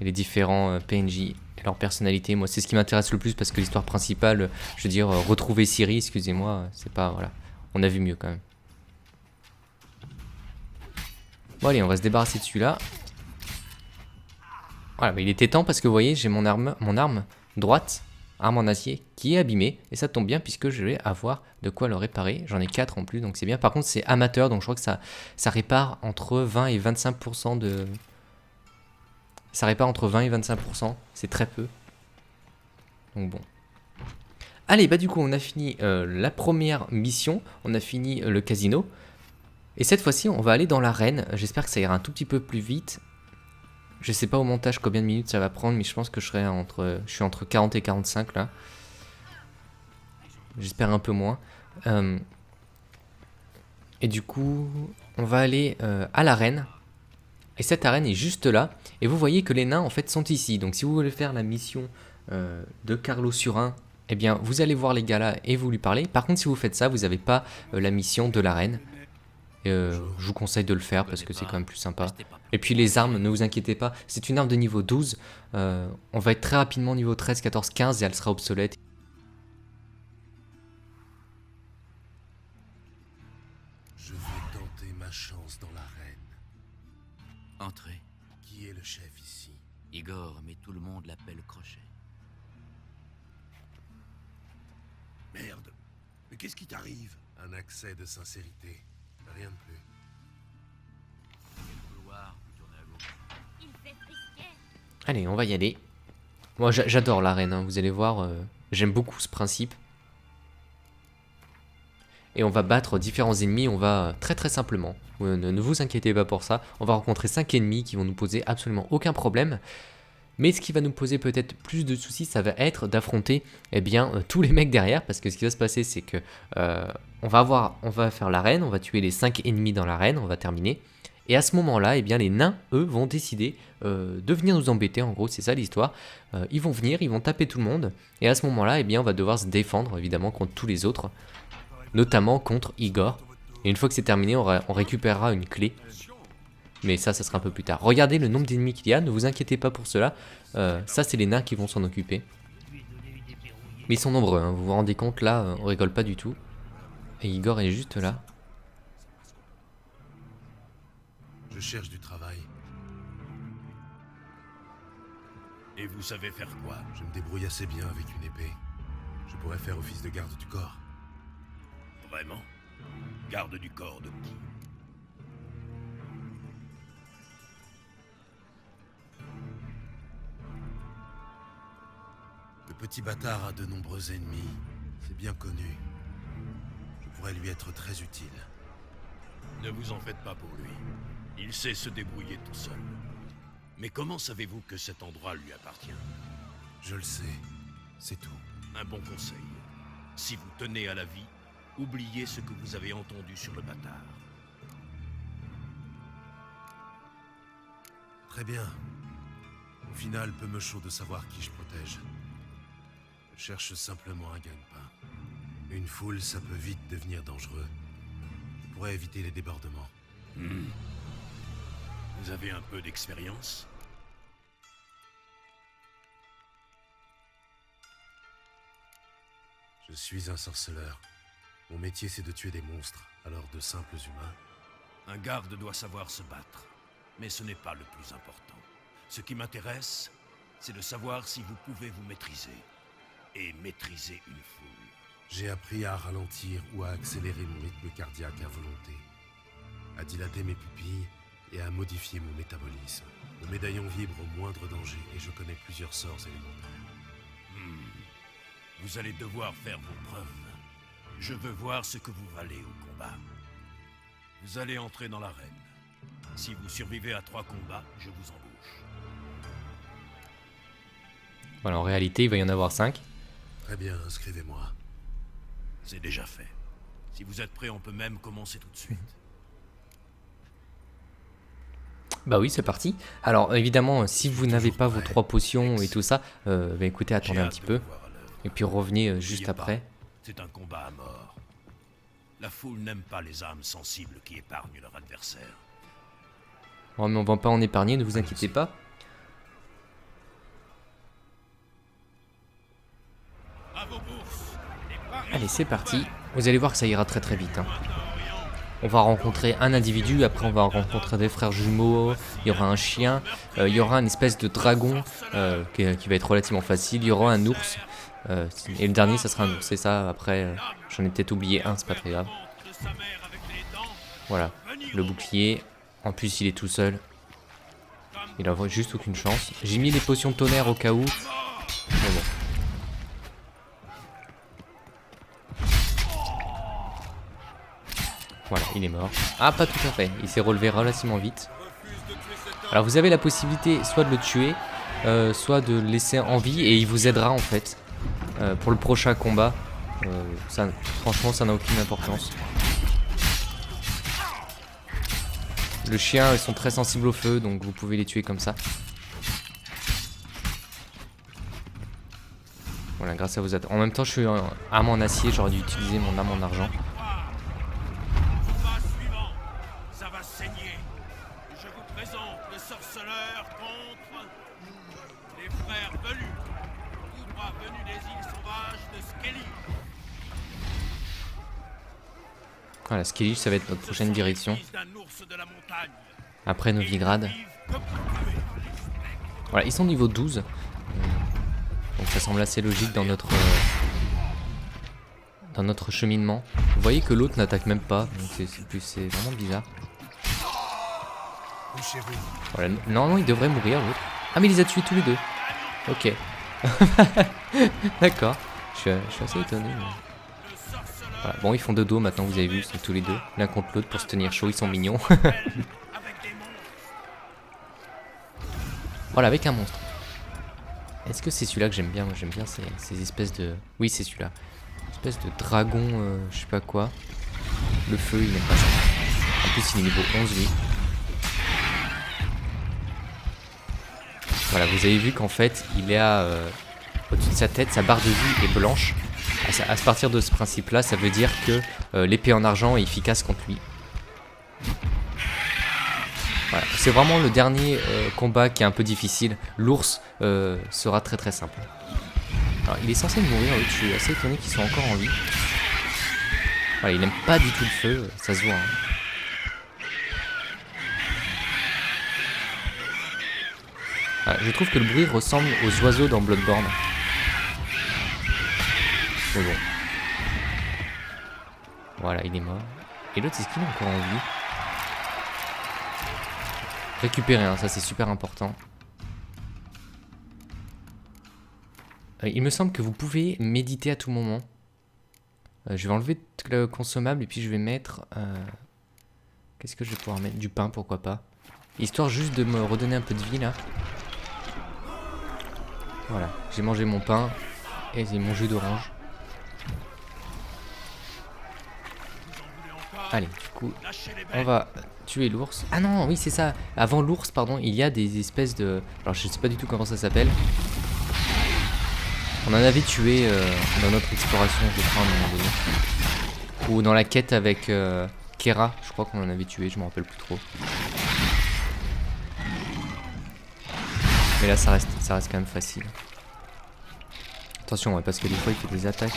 Et les différents PNJ et leur personnalité. Moi, c'est ce qui m'intéresse le plus parce que l'histoire principale, je veux dire, retrouver Ciri, excusez-moi, c'est pas, voilà. On a vu mieux quand même. Bon allez, on va se débarrasser de celui-là. Voilà, bah, il était temps parce que vous voyez, j'ai mon arme droite, arme en acier, qui est abîmée. Et ça tombe bien puisque je vais avoir de quoi le réparer. J'en ai 4 en plus, donc c'est bien. Par contre, c'est amateur, donc je crois que ça répare entre 20 et 25% de... Ça répare entre 20 et 25%, c'est très peu. Donc bon. Allez, bah du coup, on a fini la première mission. On a fini le casino. Et cette fois-ci, on va aller dans l'arène. J'espère que ça ira un tout petit peu plus vite. Je sais pas au montage combien de minutes ça va prendre, mais je pense que je suis entre 40 et 45 là. J'espère un peu moins. Et du coup, on va aller à l'arène. Et cette arène est juste là. Et vous voyez que les nains en fait sont ici. Donc si vous voulez faire la mission de Carlo Surin, eh bien vous allez voir les gars là et vous lui parlez. Par contre si vous faites ça, vous n'avez pas la mission de l'arène. Je vous conseille de le faire parce que c'est quand même plus sympa. Et puis les armes, ne vous inquiétez pas, c'est une arme de niveau 12. On va être très rapidement niveau 13, 14, 15 et elle sera obsolète. Je vais tenter ma chance dans l'arène. Entrez. Qui est le chef ici? Igor, mais tout le monde l'appelle Crochet. Merde. Mais qu'est-ce qui t'arrive? Un accès de sincérité. Rien de plus. Allez, on va y aller. Moi j'adore l'arène, hein. Vous allez voir, J'aime beaucoup ce principe. Et on va battre différents ennemis, on va très très simplement. Ne vous inquiétez pas pour ça. On va rencontrer 5 ennemis qui vont nous poser absolument aucun problème. Mais ce qui va nous poser peut-être plus de soucis, ça va être d'affronter tous les mecs derrière. Parce que ce qui va se passer, c'est que on va faire l'arène, on va tuer les 5 ennemis dans l'arène, on va terminer. Et à ce moment-là, les nains, eux, vont décider de venir nous embêter. En gros, c'est ça l'histoire. Ils vont venir, ils vont taper tout le monde. Et à ce moment-là, on va devoir se défendre, évidemment, contre tous les autres. Notamment contre Igor. Et une fois que c'est terminé, on récupérera une clé. Mais ça sera un peu plus tard. Regardez le nombre d'ennemis qu'il y a, ne vous inquiétez pas pour cela. Ça, c'est les nains qui vont s'en occuper. Mais ils sont nombreux, hein. Vous vous rendez compte, là, on rigole pas du tout. Et Igor est juste là. Je cherche du travail. Et vous savez faire quoi? Je me débrouille assez bien avec une épée. Je pourrais faire office de garde du corps. Vraiment? Garde du corps de qui? Le petit bâtard a de nombreux ennemis. C'est bien connu. Je pourrais lui être très utile. Ne vous en faites pas pour lui. Il sait se débrouiller tout seul. Mais comment savez-vous que cet endroit lui appartient? Je le sais. C'est tout. Un bon conseil. Si vous tenez à la vie, oubliez ce que vous avez entendu sur le bâtard. Très bien. Au final, peu me chaud de savoir qui je protège. Je cherche simplement un gagne-pain. Une foule, ça peut vite devenir dangereux. Je pourrais éviter les débordements. Vous avez un peu d'expérience? Je suis un sorceleur. Mon métier, c'est de tuer des monstres, alors de simples humains. Un garde doit savoir se battre, mais ce n'est pas le plus important. Ce qui m'intéresse, c'est de savoir si vous pouvez vous maîtriser. Et maîtriser une foule. J'ai appris à ralentir ou à accélérer mon rythme cardiaque à volonté, à dilater mes pupilles et à modifier mon métabolisme. Mon médaillon vibre au moindre danger et je connais plusieurs sorts élémentaires. Vous allez devoir faire vos preuves. Je veux voir ce que vous valez au combat. Vous allez entrer dans l'arène. Si vous survivez à 3 combats, je vous embauche. Voilà, en réalité, il va y en avoir 5. Très bien, inscrivez-moi. C'est déjà fait. Si vous êtes prêts, on peut même commencer tout de suite. Bah oui, c'est parti. Alors évidemment, si vous n'avez pas vos 3 potions et tout ça, écoutez, attendez un petit peu. Et puis revenez juste après. C'est un combat à mort. La foule n'aime pas les âmes sensibles qui épargnent leur adversaire. Oh, mais on va pas en épargner, ne vous inquiétez pas. Allez, c'est parti. Vous allez voir que ça ira très très vite. Hein. On va rencontrer un individu, après on va rencontrer des frères jumeaux, il y aura un chien, il y aura une espèce de dragon qui va être relativement facile, il y aura un ours, et le dernier ça sera un ours, c'est ça, après j'en ai peut-être oublié un, c'est pas très grave. Voilà, le bouclier, en plus il est tout seul, il a juste aucune chance. J'ai mis les potions de tonnerre au cas où, mais bon. Voilà, il est mort. Ah, pas tout à fait. Il s'est relevé relativement vite. Alors, vous avez la possibilité soit de le tuer, soit de le laisser en vie, et il vous aidera en fait pour le prochain combat. Franchement, ça n'a aucune importance. Le chien, ils sont très sensibles au feu, donc vous pouvez les tuer comme ça. Voilà, grâce à vos attaques. En même temps, je suis arme en acier, j'aurais dû utiliser mon arme en argent. Voilà, Skellige, ça va être notre prochaine direction. Après Novigrad. Voilà, ils sont niveau 12. Donc ça semble assez logique dans notre cheminement. Vous voyez que l'autre n'attaque même pas. Donc c'est vraiment bizarre. Voilà, normalement il devrait mourir l'autre. Ah mais il les a tués tous les deux. Ok. D'accord. Je suis assez étonné. Mais... Voilà. Bon, ils font de dos maintenant, vous avez vu, ils sont tous les deux, l'un contre l'autre pour se tenir chaud, ils sont mignons. Voilà, avec un monstre. Est-ce que c'est celui-là que j'aime bien? Moi j'aime bien ces espèces de... Oui, c'est celui-là. Espèce de dragon, je sais pas quoi. Le feu, il n'aime pas ça. En plus, il est niveau 11, lui. Voilà, vous avez vu qu'en fait, il est à... au-dessus de sa tête, sa barre de vie est blanche. À partir de ce principe-là, ça veut dire que l'épée en argent est efficace contre lui. Voilà. C'est vraiment le dernier combat qui est un peu difficile. L'ours sera très très simple. Alors, il est censé mourir, oui, je suis assez étonné qu'il soit encore en vie. Voilà, il n'aime pas du tout le feu, ça se voit. Hein. Voilà, je trouve que le bruit ressemble aux oiseaux dans Bloodborne. Mais bon. Voilà, il est mort. Et l'autre, est-ce qu'il est encore en vie? Récupérer, hein, ça c'est super important. Il me semble que vous pouvez méditer à tout moment. Je vais enlever le consommable et puis je vais mettre... Qu'est-ce que je vais pouvoir mettre? Du pain, pourquoi pas. Histoire juste de me redonner un peu de vie là. Voilà, j'ai mangé mon pain et j'ai mon jus d'orange. Allez, du coup, on va tuer l'ours. Ah non, oui, c'est ça. Avant l'ours, pardon, il y a des espèces de... Alors, je sais pas du tout comment ça s'appelle. On en avait tué dans notre exploration, je crois, à un moment donné. Ou dans la quête avec Kera, je crois qu'on en avait tué, je me rappelle plus trop. Mais là, ça reste quand même facile. Attention, ouais, parce que des fois, il fait des attaques.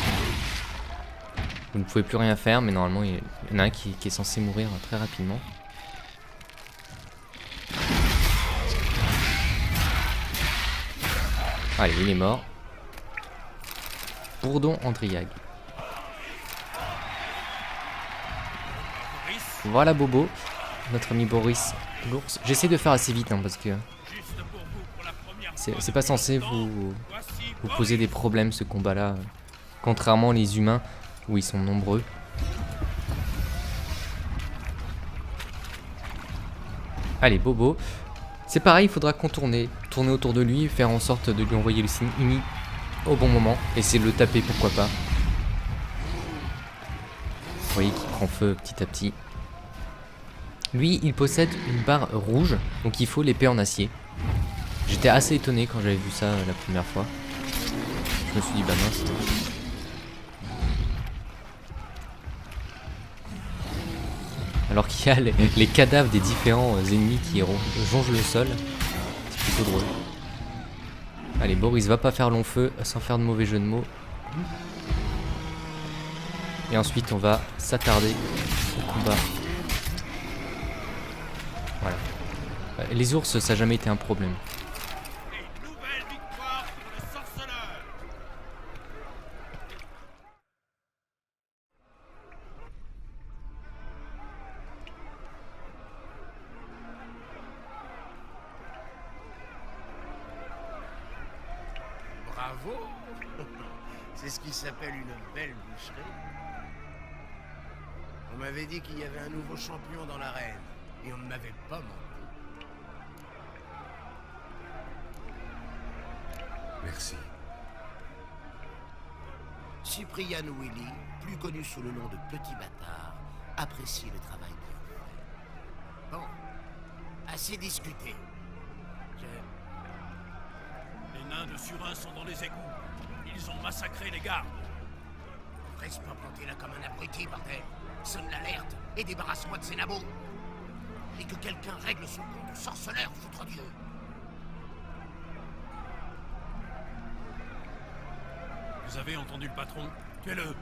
Vous ne pouvez plus rien faire, mais normalement, il y en a un qui est censé mourir très rapidement. Allez, il est mort. Bourdon Andriag. Voilà Bobo, notre ami Boris l'ours. J'essaie de faire assez vite hein, parce que c'est pas censé vous poser des problèmes ce combat là. Contrairement les humains où ils sont nombreux. Allez Bobo. C'est pareil, il faudra contourner. Tourner autour de lui, faire en sorte de lui envoyer le signe Ini au bon moment. Essayer de le taper, pourquoi pas. Vous voyez qu'il prend feu petit à petit. Lui, il possède une barre rouge, donc il faut l'épée en acier. J'étais assez étonné quand j'avais vu ça la première fois. Je me suis dit, bah mince. Alors qu'il y a les cadavres des différents ennemis qui rongent le sol. C'est plutôt drôle. Allez, Boris va pas faire long feu sans faire de mauvais jeu de mots. Et ensuite, on va s'attarder au combat. Voilà. Les ours, ça n'a jamais été un problème. Bravo. C'est ce qui s'appelle une belle boucherie. On m'avait dit qu'il y avait un nouveau champion dans l'arène, et on ne m'avait pas menti. Merci. Cyprian Willy, plus connu sous le nom de Petit Bâtard, apprécie le travail bien fait. Bon, assez discuté. Les nains de Surin sont dans les égouts. Ils ont massacré les gardes. Reste pas planté là comme un abruti, bordel. Sonne l'alerte et débarrasse-moi de ces nabots. Et que quelqu'un règle son compte de sorceleur, foutre Dieu. Vous avez entendu le patron? Tuez-le!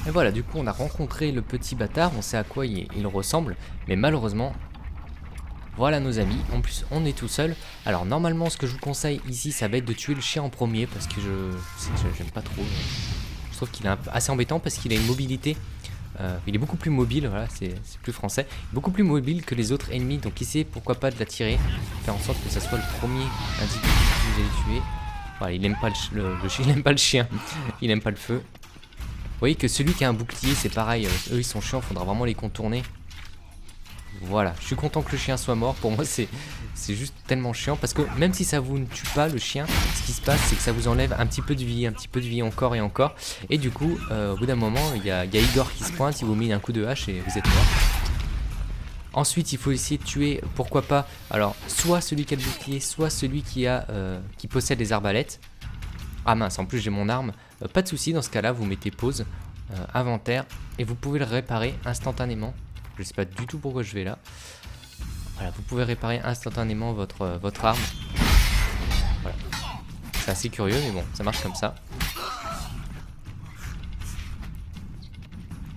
Et voilà, du coup on a rencontré le petit bâtard, on sait à quoi il ressemble, mais malheureusement, voilà nos amis, en plus on est tout seul. Alors normalement ce que je vous conseille ici, ça va être de tuer le chien en premier, parce que j'aime pas trop. Je trouve qu'il est assez embêtant parce qu'il a une mobilité Il est beaucoup plus mobile, voilà, c'est plus français. Beaucoup plus mobile que les autres ennemis, donc essayez pourquoi pas de l'attirer. Faire en sorte que ça soit le premier individu que vous allez tuer. Voilà, il aime pas il aime pas le chien, il aime pas le feu. Vous voyez que celui qui a un bouclier, c'est pareil, eux ils sont chiants, faudra vraiment les contourner. Voilà, je suis content que le chien soit mort. Pour moi c'est juste tellement chiant parce que même si ça vous ne tue pas le chien, ce qui se passe c'est que ça vous enlève un petit peu de vie encore et encore. Et du coup au bout d'un moment il y a Igor qui se pointe, il vous met un coup de hache et vous êtes mort. Ensuite il faut essayer de tuer, pourquoi pas, alors soit celui qui a le bouclier, soit celui qui possède les arbalètes. Ah mince, en plus j'ai mon arme, pas de souci, dans ce cas là vous mettez pause, inventaire, et vous pouvez le réparer instantanément. Je sais pas du tout pourquoi je vais là. Voilà, vous pouvez réparer instantanément votre arme. Voilà. C'est assez curieux, mais bon, ça marche comme ça.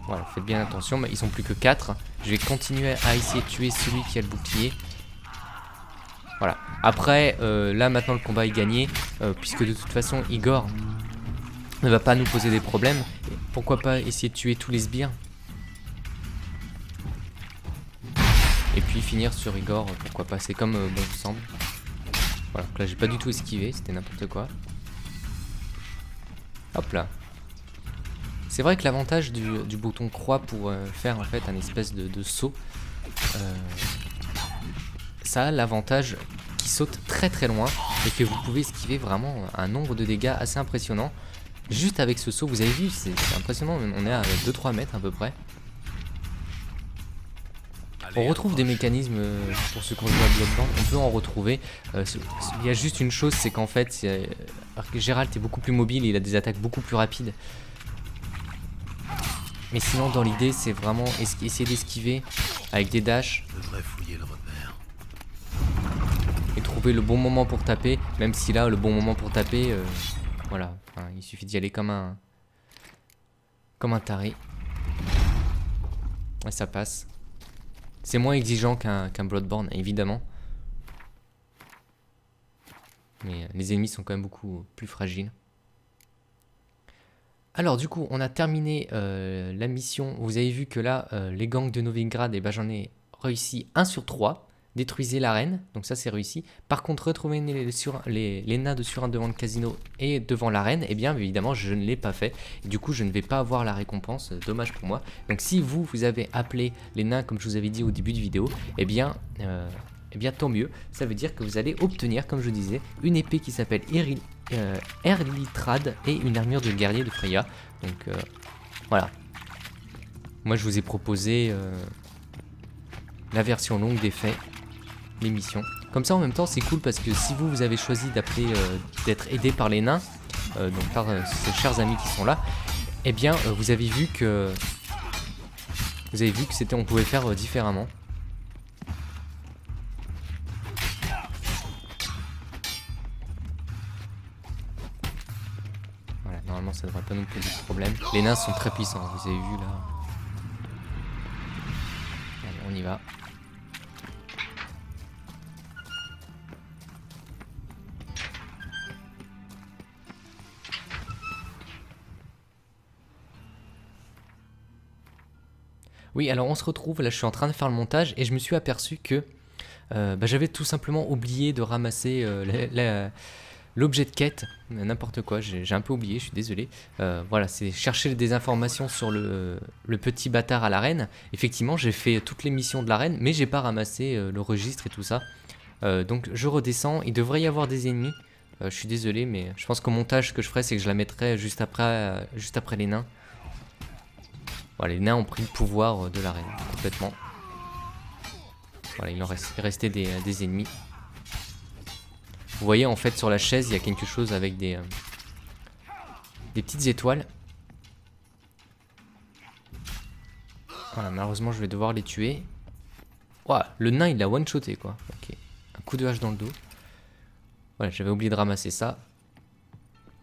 Voilà, faites bien attention, mais ils sont plus que 4. Je vais continuer à essayer de tuer celui qui a le bouclier. Voilà. Après, là maintenant le combat est gagné, puisque de toute façon Igor ne va pas nous poser des problèmes. Pourquoi pas essayer de tuer tous les sbires? Et puis finir sur Igor, pourquoi pas, c'est comme bon semble. Voilà, donc là j'ai pas du tout esquivé, c'était n'importe quoi. Hop là. C'est vrai que l'avantage du bouton croix pour faire en fait un espèce de saut, ça a l'avantage qu'il saute très très loin et que vous pouvez esquiver vraiment un nombre de dégâts assez impressionnant. Juste avec ce saut, vous avez vu, c'est impressionnant, on est à 2-3 mètres à peu près. On retrouve des mécanismes pour ceux qui ont joué à Bloodborne, on peut en retrouver. Il y a juste une chose, c'est qu'en fait, Geralt est beaucoup plus mobile et il a des attaques beaucoup plus rapides. Mais sinon, dans l'idée, c'est vraiment essayer d'esquiver avec des dashs. Et trouver le bon moment pour taper, même si là, le bon moment pour taper, voilà, enfin, il suffit d'y aller comme un taré. Et ça passe. C'est moins exigeant qu'un Bloodborne, évidemment. Mais les ennemis sont quand même beaucoup plus fragiles. Alors du coup, on a terminé la mission. Vous avez vu que là, les gangs de Novigrad, eh ben, j'en ai réussi 1 sur 3. Détruisez l'arène, donc ça c'est réussi. Par contre, retrouver les nains de surin devant le casino et devant l'arène, eh bien évidemment je ne l'ai pas fait. Et du coup je ne vais pas avoir la récompense, dommage pour moi. Donc si vous avez appelé les nains comme je vous avais dit au début de vidéo, eh bien tant mieux. Ça veut dire que vous allez obtenir, comme je disais, une épée qui s'appelle Erlitrad et une armure de guerrier de Freya. Donc voilà. Moi je vous ai proposé la version longue des faits. L'émission. Comme ça en même temps c'est cool parce que si vous avez choisi d'appeler d'être aidé par les nains, donc par ces chers amis qui sont là, eh bien vous avez vu que c'était, on pouvait faire différemment. Voilà, normalement ça devrait pas nous poser de problème. Les nains sont très puissants, vous avez vu là. Allez, on y va. Oui, alors on se retrouve, là je suis en train de faire le montage et je me suis aperçu que j'avais tout simplement oublié de ramasser l'objet de quête, n'importe quoi, j'ai un peu oublié, je suis désolé. Voilà, c'est chercher des informations sur le petit bâtard à l'arène. Effectivement, j'ai fait toutes les missions de l'arène, mais j'ai pas ramassé le registre et tout ça. Donc je redescends, il devrait y avoir des ennemis. Je suis désolé, mais je pense qu'au montage, ce que je ferai, c'est que je la mettrai juste après les nains. Voilà, les nains ont pris le pouvoir de l'arène, complètement. Voilà, il en restait des ennemis. Vous voyez, en fait, sur la chaise, il y a quelque chose avec des petites étoiles. Voilà, malheureusement, je vais devoir les tuer. Ouah, le nain, il l'a one-shoté, quoi. Ok, un coup de hache dans le dos. Voilà, j'avais oublié de ramasser ça.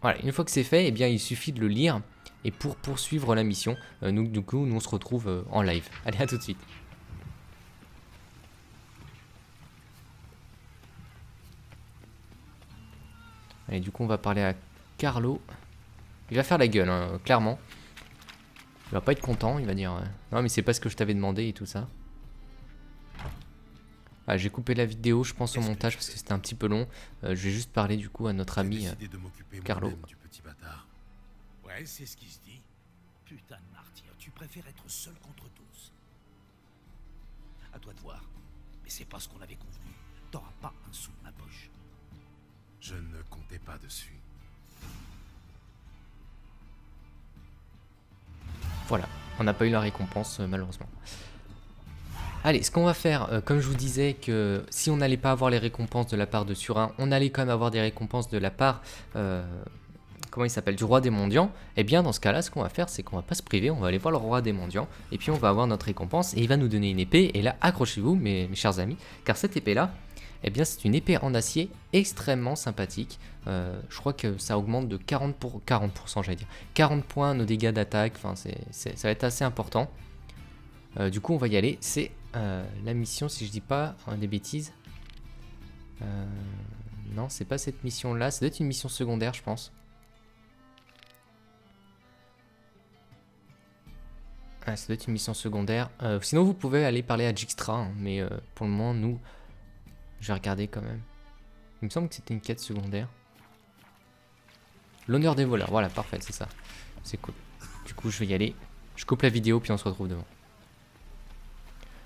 Voilà, une fois que c'est fait, eh bien, il suffit de le lire. Et pour poursuivre la mission, du coup, nous on se retrouve en live. Allez, à tout de suite. Allez, du coup, on va parler à Carlo. Il va faire la gueule, hein, clairement. Il va pas être content, il va dire non mais c'est pas ce que je t'avais demandé et tout ça. Ah, j'ai coupé la vidéo, je pense, au montage parce que c'était un petit peu long. Je vais juste parler du coup à notre ami Carlo. Du petit bâtard. Ouais, c'est ce qui se dit. Putain de martyr, tu préfères être seul contre tous. À toi de voir. Mais c'est pas ce qu'on avait convenu. T'auras pas un sou de ma poche. Je ne comptais pas dessus. Voilà, on n'a pas eu la récompense malheureusement. Allez, ce qu'on va faire, comme je vous disais que si on n'allait pas avoir les récompenses de la part de Surin, on allait quand même avoir des récompenses de la part, comment il s'appelle, du roi des mendiants. Et bien dans ce cas-là, ce qu'on va faire, c'est qu'on va pas se priver, on va aller voir le roi des mendiants, et puis on va avoir notre récompense, et il va nous donner une épée, et là, accrochez-vous mes chers amis, car cette épée-là, eh bien c'est une épée en acier extrêmement sympathique. Je crois que ça augmente de 40%, j'allais dire, 40 points nos dégâts d'attaque, enfin ça va être assez important. Du coup on va y aller, c'est la mission si je dis pas des bêtises. Non c'est pas cette mission là, ça doit être une mission secondaire je pense. Ah, ça doit être une mission secondaire. Sinon vous pouvez aller parler à Dijkstra, hein, mais pour le moment nous, je vais regarder quand même. Il me semble que c'était une quête secondaire. L'honneur des voleurs, voilà parfait c'est ça. C'est cool. Du coup je vais y aller, je coupe la vidéo puis on se retrouve devant.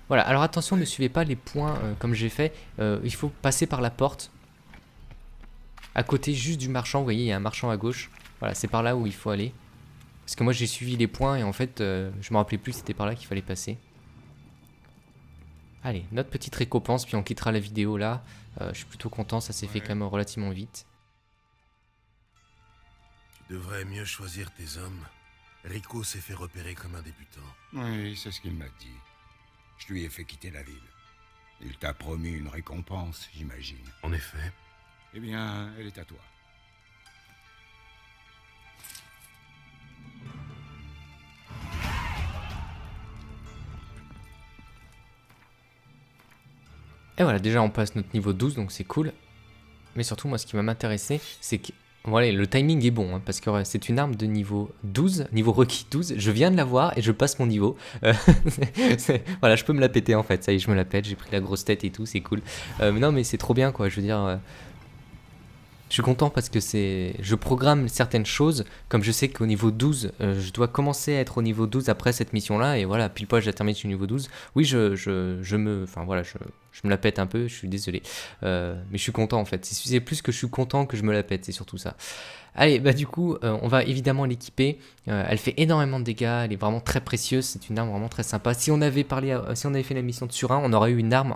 Voilà, alors attention, ne suivez pas les points comme j'ai fait. Il faut passer par la porte. À côté juste du marchand, vous voyez, il y a un marchand à gauche. Voilà, c'est par là où il faut aller. Parce que moi j'ai suivi les points et en fait, je me rappelais plus que c'était par là qu'il fallait passer. Allez, notre petite récompense, puis on quittera la vidéo là. Je suis plutôt content, ça s'est fait quand même relativement vite. Tu devrais mieux choisir tes hommes. Rico s'est fait repérer comme un débutant. Oui, c'est ce qu'il m'a dit. Je lui ai fait quitter la ville. Il t'a promis une récompense, j'imagine. En effet. Eh bien, elle est à toi. Et voilà, déjà on passe notre niveau 12, donc c'est cool. Mais surtout, moi ce qui va m'intéresser, c'est que voilà, le timing est bon, hein, parce que c'est une arme de niveau 12, niveau requis 12, je viens de l'avoir et je passe mon niveau. Voilà, je peux me la péter en fait, ça y est, je me la pète, j'ai pris la grosse tête et tout, c'est cool. Non mais c'est trop bien quoi, je veux dire... Je suis content parce que je programme certaines choses, comme je sais qu'au niveau 12, je dois commencer à être au niveau 12 après cette mission-là, et voilà, pile poil, j'ai terminé sur le niveau 12. Oui, je me la pète un peu, je suis désolé. Mais je suis content en fait, c'est plus que je suis content que je me la pète, c'est surtout ça. Allez, bah du coup, on va évidemment l'équiper. Elle fait énormément de dégâts, elle est vraiment très précieuse, c'est une arme vraiment très sympa. Si on avait fait la mission de Surin, on aurait eu une arme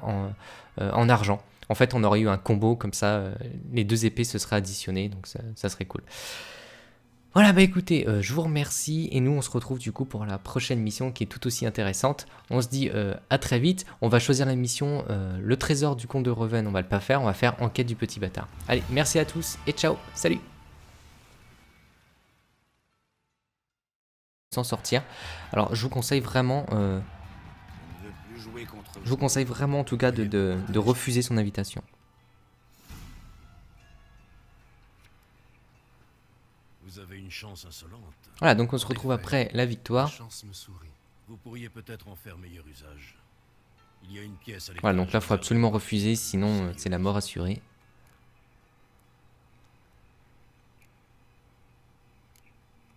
en argent. En fait, on aurait eu un combo comme ça, les deux épées se seraient additionnées, donc ça serait cool. Voilà, bah écoutez, je vous remercie, et nous on se retrouve du coup pour la prochaine mission qui est tout aussi intéressante. On se dit à très vite, on va choisir la mission, le trésor du comte de Reven, on va le pas faire, on va faire enquête du petit bâtard. Allez, merci à tous, et ciao, salut. S'en sortir. Alors, je vous conseille vraiment... Je vous conseille vraiment en tout cas de refuser son invitation. Vous avez une chance insolente. Voilà, donc on se retrouve après la victoire. Vous pourriez peut-être en faire meilleur usage. Il y a une pièce à l'étage. Voilà, donc là il faut absolument refuser, sinon c'est la mort assurée.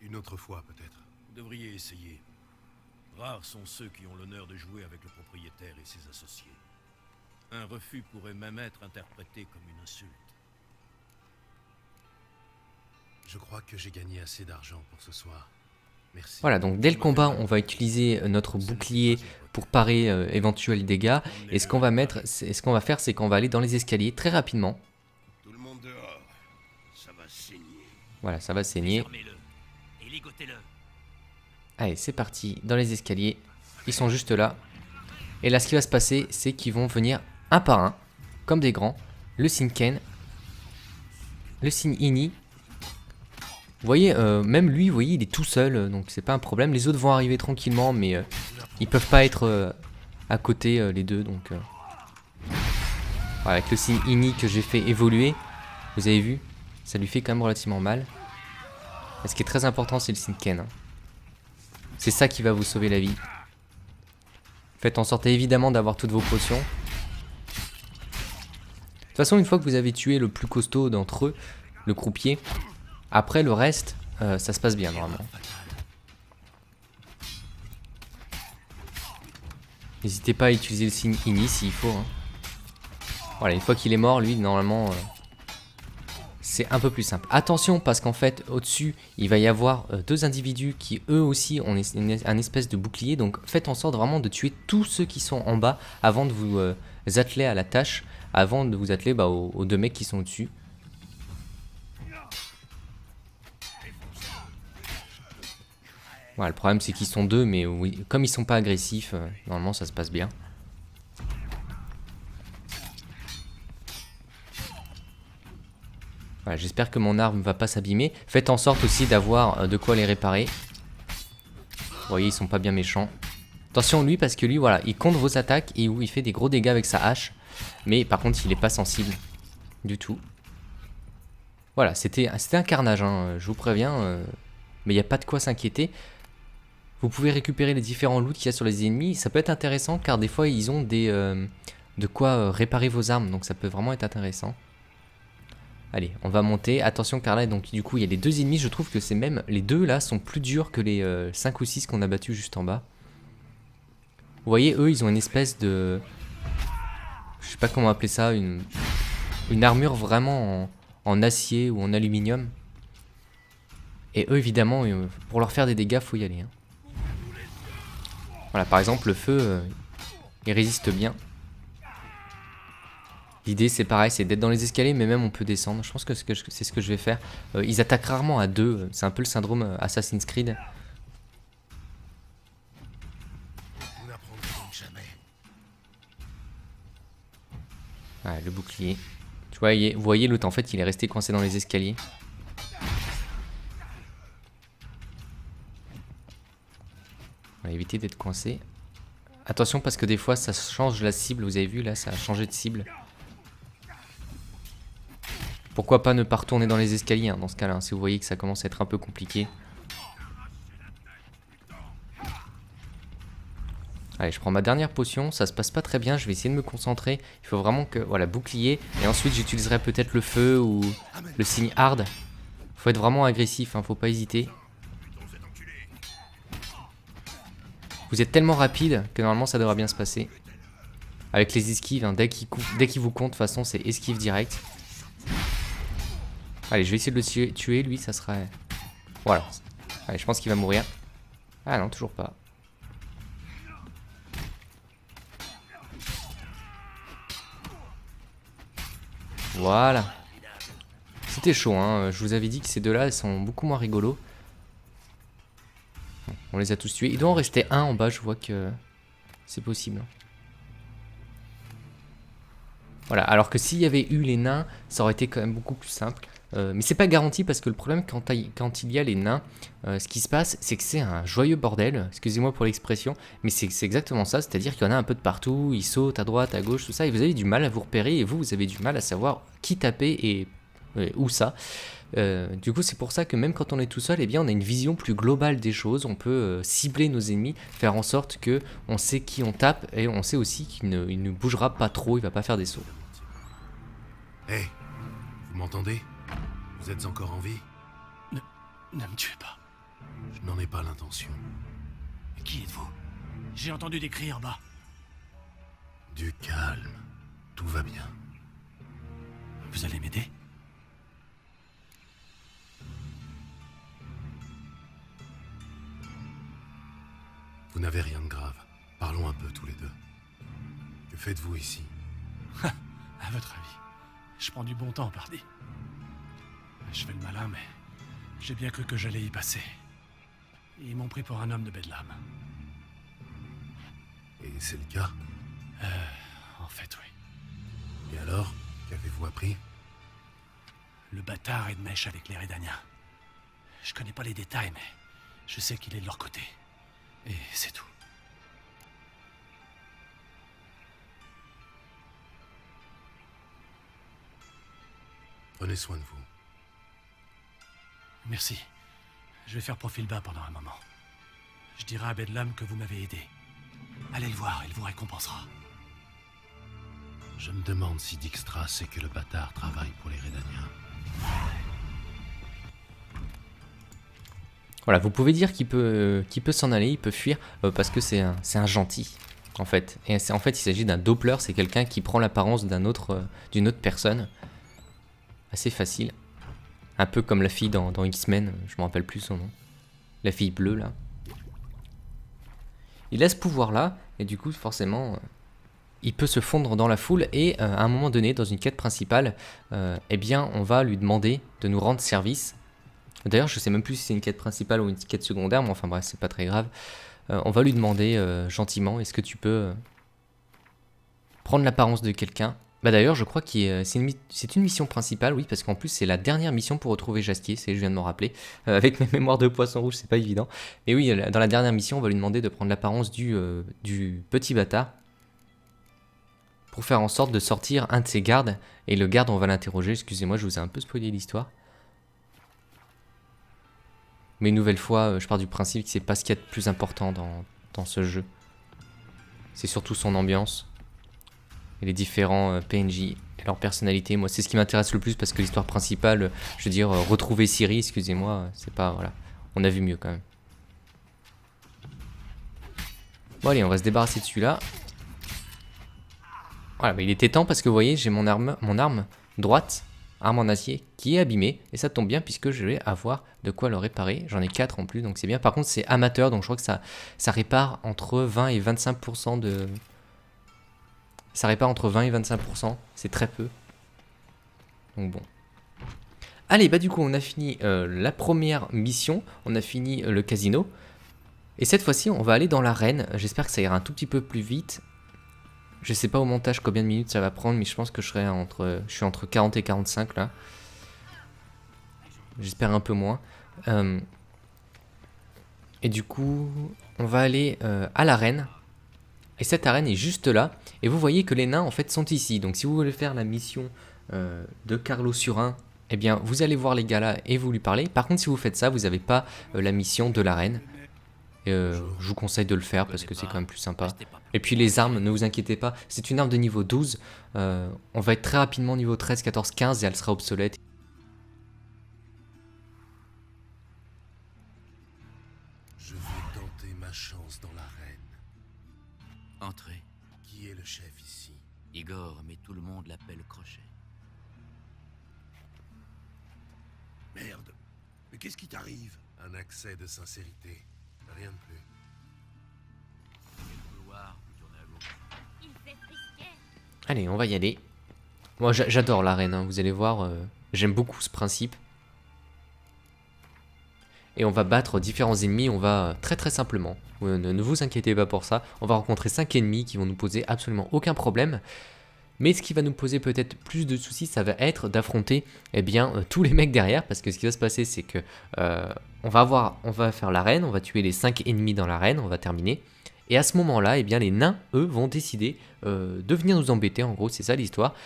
Une autre fois peut-être. Vous devriez essayer. Rares sont ceux qui ont l'honneur de jouer avec le propriétaire et ses associés. Un refus pourrait même être interprété comme une insulte. Je crois que j'ai gagné assez d'argent pour ce soir. Merci. Voilà, donc dès le combat, on va utiliser notre bouclier pour parer éventuels dégâts. Et ce qu'on va faire, c'est qu'on va aller dans les escaliers très rapidement. Tout le monde dehors. Ça va saigner. Voilà, ça va saigner. Et ligotez-le. Allez, c'est parti, dans les escaliers, ils sont juste là. Et là, ce qui va se passer, c'est qu'ils vont venir un par un, comme des grands. Le Sinken, le Sin-Ini. Vous voyez, même lui, vous voyez, il est tout seul, donc c'est pas un problème. Les autres vont arriver tranquillement, mais ils peuvent pas être à côté, les deux, donc... Voilà, avec le Sin-Ini que j'ai fait évoluer, vous avez vu, ça lui fait quand même relativement mal. Et ce qui est très important, c'est le Sinken, hein. C'est ça qui va vous sauver la vie. Faites en sorte évidemment d'avoir toutes vos potions. De toute façon, une fois que vous avez tué le plus costaud d'entre eux, le croupier, après le reste, ça se passe bien normalement. N'hésitez pas à utiliser le signe Ini s'il faut. Hein. Voilà, une fois qu'il est mort, lui, normalement, c'est un peu plus simple. Attention, parce qu'en fait, au-dessus, il va y avoir deux individus qui, eux aussi, ont un espèce de bouclier. Donc, faites en sorte vraiment de tuer tous ceux qui sont en bas avant de vous atteler à la tâche, avant de vous atteler aux deux mecs qui sont au-dessus. Voilà, le problème, c'est qu'ils sont deux, mais oui, comme ils sont pas agressifs, normalement, ça se passe bien. Voilà, j'espère que mon arme ne va pas s'abîmer. Faites en sorte aussi d'avoir de quoi les réparer. Vous voyez, ils sont pas bien méchants. Attention lui, parce que lui, voilà, il compte vos attaques et il fait des gros dégâts avec sa hache. Mais par contre, il est pas sensible du tout. Voilà, c'était un carnage, hein, je vous préviens. Mais il n'y a pas de quoi s'inquiéter. Vous pouvez récupérer les différents loots qu'il y a sur les ennemis. Ça peut être intéressant car des fois, ils ont de quoi réparer vos armes. Donc ça peut vraiment être intéressant. Allez, on va monter. Attention car là, donc du coup, il y a les deux ennemis. Je trouve que c'est même les deux là sont plus durs que les 5 ou 6 qu'on a battus juste en bas. Vous voyez, eux, ils ont une espèce de... Je sais pas comment appeler ça. Une armure vraiment en acier ou en aluminium. Et eux, évidemment, pour leur faire des dégâts, faut y aller. Hein. Voilà, par exemple, le feu, il résiste bien. L'idée, c'est pareil, c'est d'être dans les escaliers, mais même on peut descendre. Je pense que c'est ce que je vais faire. Ils attaquent rarement à deux. C'est un peu le syndrome Assassin's Creed. Ouais, le bouclier. Tu vois, vous voyez, l'autre, en fait, il est resté coincé dans les escaliers. On va éviter d'être coincé. Attention parce que des fois ça change la cible, vous avez vu là, ça a changé de cible. Pourquoi pas ne pas retourner dans les escaliers hein, dans ce cas-là, hein, si vous voyez que ça commence à être un peu compliqué. Allez, je prends ma dernière potion, ça se passe pas très bien, je vais essayer de me concentrer. Il faut vraiment que, voilà, bouclier. Et ensuite j'utiliserai peut-être le feu ou le signe hard. Faut être vraiment agressif, hein, faut pas hésiter. Vous êtes tellement rapide que normalement ça devrait bien se passer. Avec les esquives, hein, dès qu'il vous compte, de toute façon c'est esquive direct. Allez, je vais essayer de le tuer, lui, ça sera... Voilà. Allez, je pense qu'il va mourir. Ah non, toujours pas. Voilà. C'était chaud, hein. Je vous avais dit que ces deux-là, ils sont beaucoup moins rigolos. On les a tous tués. Il doit en rester un en bas, je vois que c'est possible. Voilà, alors que s'il y avait eu les nains, ça aurait été quand même beaucoup plus simple. Mais c'est pas garanti parce que le problème quand il y a les nains, ce qui se passe, c'est que c'est un joyeux bordel. Excusez-moi pour l'expression, mais c'est exactement ça. C'est-à-dire qu'il y en a un peu de partout, ils sautent à droite, à gauche, tout ça, et vous avez du mal à vous repérer, et vous avez du mal à savoir qui taper et où ça. Du coup c'est pour ça que même quand on est tout seul, eh bien on a une vision plus globale des choses, on peut cibler nos ennemis, faire en sorte que on sait qui on tape et on sait aussi qu'il ne bougera pas trop, il va pas faire des sauts. Hey, vous m'entendez? Vous êtes encore en vie? Ne me tuez pas. Je n'en ai pas l'intention. Qui êtes-vous? J'ai entendu des cris en bas. Du calme, tout va bien. Vous allez m'aider? Vous n'avez rien de grave. Parlons un peu tous les deux. Que faites-vous ici? À votre avis, je prends du bon temps, pardi. Je fais le malin, mais j'ai bien cru que j'allais y passer. Ils m'ont pris pour un homme de Bedlam. Et c'est le cas? En fait, oui. Et alors? Qu'avez-vous appris? Le bâtard est de mèche avec les Redaniens. Je connais pas les détails, mais je sais qu'il est de leur côté. Et c'est tout. Prenez soin de vous. Merci. Je vais faire profil bas pendant un moment. Je dirai à Bedlam que vous m'avez aidé. Allez le voir, il vous récompensera. Je me demande si Dijkstra sait que le bâtard travaille pour les Redaniens. Voilà, vous pouvez dire qu'il peut s'en aller, il peut fuir, parce que c'est un gentil, en fait. Et en fait, il s'agit d'un Doppler, c'est quelqu'un qui prend l'apparence d'une autre personne. Assez facile. Un peu comme la fille dans X-Men, je me rappelle plus son nom. La fille bleue, là. Il a ce pouvoir-là, et du coup, forcément, il peut se fondre dans la foule, et à un moment donné, dans une quête principale, eh bien, on va lui demander de nous rendre service. D'ailleurs, je sais même plus si c'est une quête principale ou une quête secondaire, mais enfin bref, c'est pas très grave. On va lui demander gentiment, est-ce que tu peux prendre l'apparence de quelqu'un? Bah d'ailleurs, je crois que c'est une mission principale, oui, parce qu'en plus c'est la dernière mission pour retrouver Jaskier, je viens de m'en rappeler. Avec mes mémoires de poisson rouge, c'est pas évident. Mais oui, dans la dernière mission, on va lui demander de prendre l'apparence du petit bâtard pour faire en sorte de sortir un de ses gardes. Et le garde, on va l'interroger. Excusez-moi, je vous ai un peu spoilé l'histoire. Mais une nouvelle fois, je pars du principe que c'est pas ce qu'il y a de plus important dans ce jeu. C'est surtout son ambiance. Et les différents PNJ et leur personnalité. Moi, c'est ce qui m'intéresse le plus parce que l'histoire principale, je veux dire, retrouver Ciri, excusez-moi, c'est pas... Voilà, on a vu mieux quand même. Bon, allez, on va se débarrasser de celui-là. Voilà, bah, il était temps parce que vous voyez, j'ai mon arme droite, arme en acier, qui est abîmée. Et ça tombe bien puisque je vais avoir de quoi le réparer. J'en ai 4 en plus, donc c'est bien. Par contre, c'est amateur, donc je crois que ça répare entre 20 et 25% de... Ça répare entre 20 et 25%, c'est très peu. Donc bon. Allez, bah du coup, on a fini la première mission. On a fini le casino. Et cette fois-ci, on va aller dans l'arène. J'espère que ça ira un tout petit peu plus vite. Je sais pas au montage combien de minutes ça va prendre, mais je pense que je suis entre 40 et 45 là. J'espère un peu moins. Et du coup, on va aller à l'arène. Et cette arène est juste là. Et vous voyez que les nains en fait sont ici. Donc si vous voulez faire la mission de Carlo Surin, eh bien vous allez voir les gars là et vous lui parlez. Par contre si vous faites ça, vous n'avez pas la mission de l'arène. Je vous conseille de le faire parce que c'est quand même plus sympa. Et puis les armes, ne vous inquiétez pas, c'est une arme de niveau 12. On va être très rapidement niveau 13, 14, 15 et elle sera obsolète. Je vais tenter ma chance dans l'arène. Entrez. Qui est le chef ici? Igor, mais tout le monde l'appelle Crochet. Merde. Mais qu'est-ce qui t'arrive? Un accès de sincérité. Rien de plus. Allez, on va y aller. Moi, j'adore l'arène, hein, vous allez voir. J'aime beaucoup ce principe. Et on va battre différents ennemis, on va très très simplement. Ne vous inquiétez pas pour ça. On va rencontrer 5 ennemis qui vont nous poser absolument aucun problème. Mais ce qui va nous poser peut-être plus de soucis, ça va être d'affronter tous les mecs derrière. Parce que ce qui va se passer, c'est que on va faire l'arène, on va tuer les 5 ennemis dans l'arène, on va terminer. Et à ce moment-là, les nains, eux, vont décider de venir nous embêter. En gros, c'est ça l'histoire.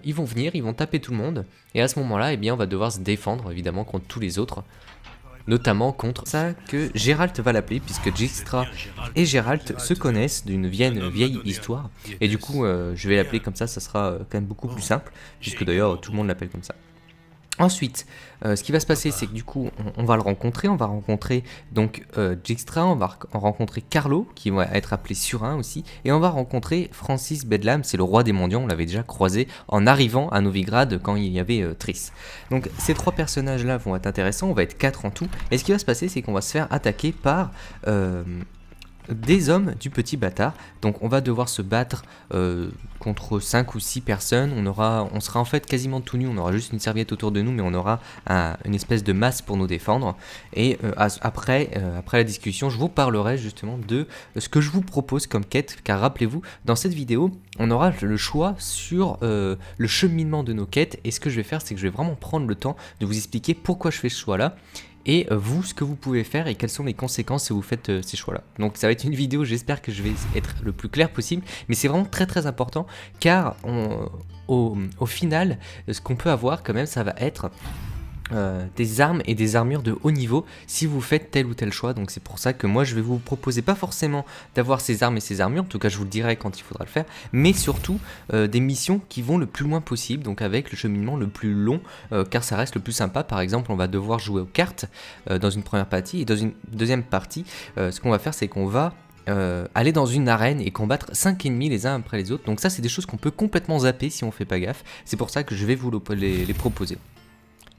Ils vont venir, ils vont taper tout le monde. Et à ce moment-là, on va devoir se défendre, évidemment, contre tous les autres. Notamment contre ça que Gérald va l'appeler, puisque Dijkstra et Gérald se connaissent d'une vieille histoire. Et du coup, je vais l'appeler comme ça sera quand même beaucoup plus simple, puisque d'ailleurs tout le monde l'appelle comme ça. Ensuite, ce qui va se passer, c'est que du coup, on va le rencontrer. On va rencontrer donc Dijkstra, on va rencontrer Carlo, qui va être appelé Surin aussi, et on va rencontrer Francis Bedlam, c'est le roi des mendiants. On l'avait déjà croisé en arrivant à Novigrad quand il y avait Triss. Donc ces 3 personnages-là vont être intéressants. On va être 4 en tout. Et ce qui va se passer, c'est qu'on va se faire attaquer par des hommes du petit bâtard. Donc on va devoir se battre contre 5 ou 6 personnes. On sera en fait quasiment tout nu. On aura juste une serviette autour de nous, mais on aura une espèce de masse pour nous défendre. Et après la discussion, je vous parlerai justement de ce que je vous propose comme quête. Car rappelez-vous, dans cette vidéo, on aura le choix sur le cheminement de nos quêtes. Et ce que je vais faire, c'est que je vais vraiment prendre le temps de vous expliquer pourquoi je fais ce choix-là. Et vous, ce que vous pouvez faire et quelles sont les conséquences si vous faites ces choix-là. Donc ça va être une vidéo, j'espère que je vais être le plus clair possible. Mais c'est vraiment très très important car au final, ce qu'on peut avoir quand même, ça va être des armes et des armures de haut niveau si vous faites tel ou tel choix. Donc c'est pour ça que moi je vais vous proposer pas forcément d'avoir ces armes et ces armures, en tout cas je vous le dirai quand il faudra le faire, mais surtout des missions qui vont le plus loin possible, donc avec le cheminement le plus long, car ça reste le plus sympa. Par exemple, on va devoir jouer aux cartes dans une première partie, et dans une deuxième partie ce qu'on va faire, c'est qu'on va aller dans une arène et combattre 5 ennemis les uns après les autres. Donc ça c'est des choses qu'on peut complètement zapper si on fait pas gaffe. C'est pour ça que je vais vous les proposer,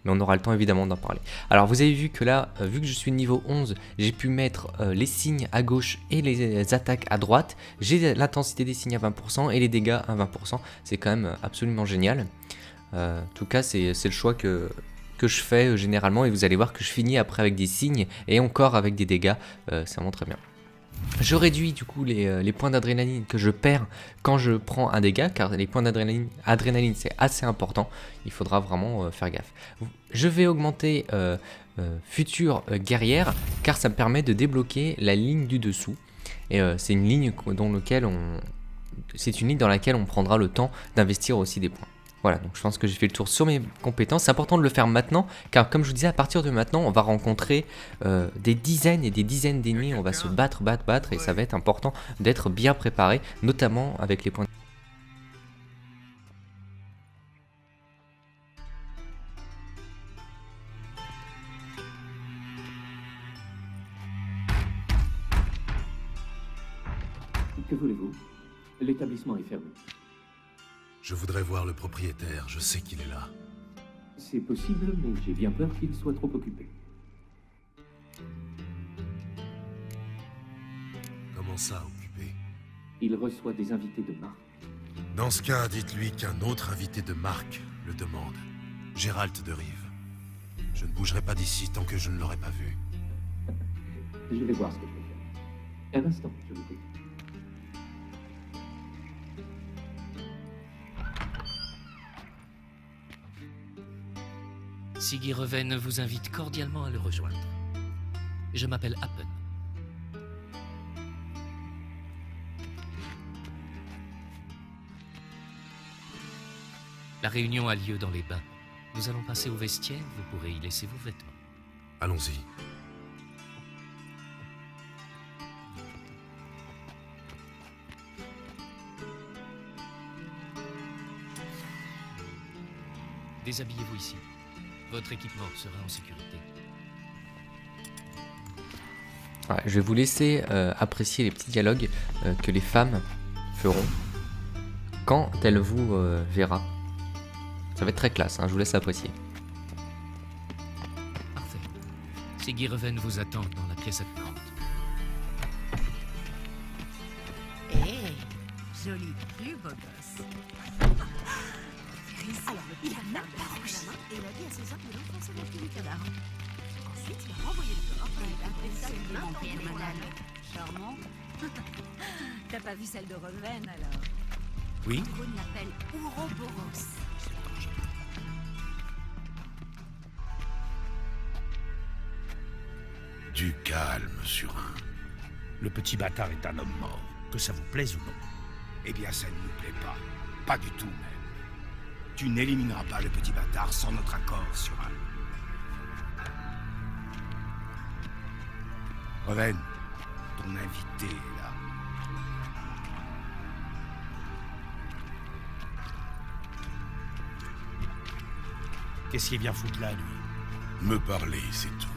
mais on aura le temps évidemment d'en parler. Alors vous avez vu que là, vu que je suis niveau 11, j'ai pu mettre les signes à gauche et les attaques à droite. J'ai l'intensité des signes à 20% et les dégâts à 20%. C'est quand même absolument génial. En tout cas c'est le choix que je fais généralement, et vous allez voir que je finis après avec des signes et encore avec des dégâts. C'est vraiment très bien. Je réduis du coup les points d'adrénaline que je perds quand je prends un dégât, car les points d'adrénaline c'est assez important, il faudra vraiment faire gaffe. Je vais augmenter future guerrière, car ça me permet de débloquer la ligne du dessous, et c'est une ligne dans laquelle on prendra le temps d'investir aussi des points. Voilà, donc je pense que j'ai fait le tour sur mes compétences. C'est important de le faire maintenant, car comme je vous disais, à partir de maintenant, on va rencontrer des dizaines et des dizaines d'ennemis. On va se battre, et ça va être important d'être bien préparé, notamment avec les points. Que voulez-vous? L'établissement est fermé. Je voudrais voir le propriétaire, je sais qu'il est là. C'est possible, mais j'ai bien peur qu'il soit trop occupé. Comment ça, occupé? Il reçoit des invités de marque. Dans ce cas, dites-lui qu'un autre invité de marque le demande. Gérald de Rive. Je ne bougerai pas d'ici tant que je ne l'aurai pas vu. Je vais voir ce que je peux faire. Un instant, je vous prie. Siggy Reven vous invite cordialement à le rejoindre. Je m'appelle Happen. La réunion a lieu dans les bains. Nous allons passer au vestiaire, vous pourrez y laisser vos vêtements. Allons-y. Déshabillez-vous ici. Votre équipement sera en sécurité. Ouais, je vais vous laisser apprécier les petits dialogues que les femmes feront quand elle vous verra. Ça va être très classe, hein, je vous laisse apprécier. Parfait. Siggy Reven vous attend dans la pièce attenante. Joli cul, beau gosse. Alors, il a même pas rougi. Et il a dit à ses hommes de l'enfoncer dans le cadavre. Ensuite, il a renvoyé le corps et il a appelé ça une main madame. Charmant. T'as pas vu celle de Reven, alors? Oui. On l'appelle Ouroboros. Du calme, Surin. Le petit bâtard est un homme mort, que ça vous plaise ou non. Eh bien, ça ne nous plaît pas. Pas du tout, même. Tu n'élimineras pas le petit bâtard sans notre accord, Surin. Reven, ton invité est là. Qu'est-ce qu'il vient foutre là, lui? Me parler, c'est tout.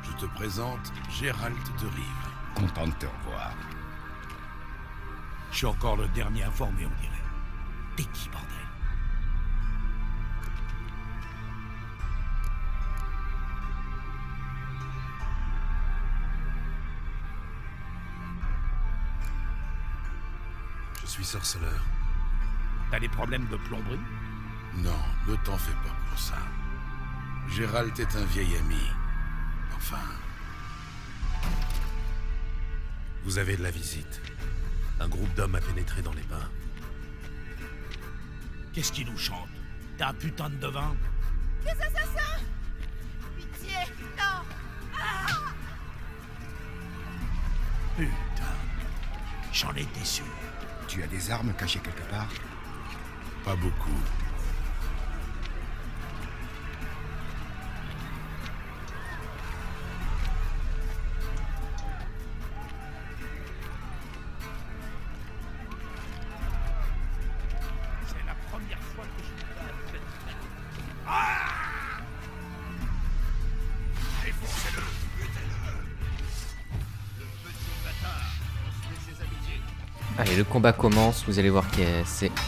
Je te présente Gérald de Rive. Content de te revoir. Je suis encore le dernier informé, on dirait. T'es qui, bordel? Je suis sorceleur. T'as des problèmes de plomberie? Non, ne t'en fais pas pour ça. Gérald est un vieil ami. Enfin... Vous avez de la visite. Un groupe d'hommes a pénétré dans les bains. Qu'est-ce qui nous chante? T'as un putain de devin? Des assassins! Pitié, non! Ah! Putain, j'en étais sûr. Tu as des armes cachées quelque part? Pas beaucoup. Allez, le combat commence, vous allez voir qu'il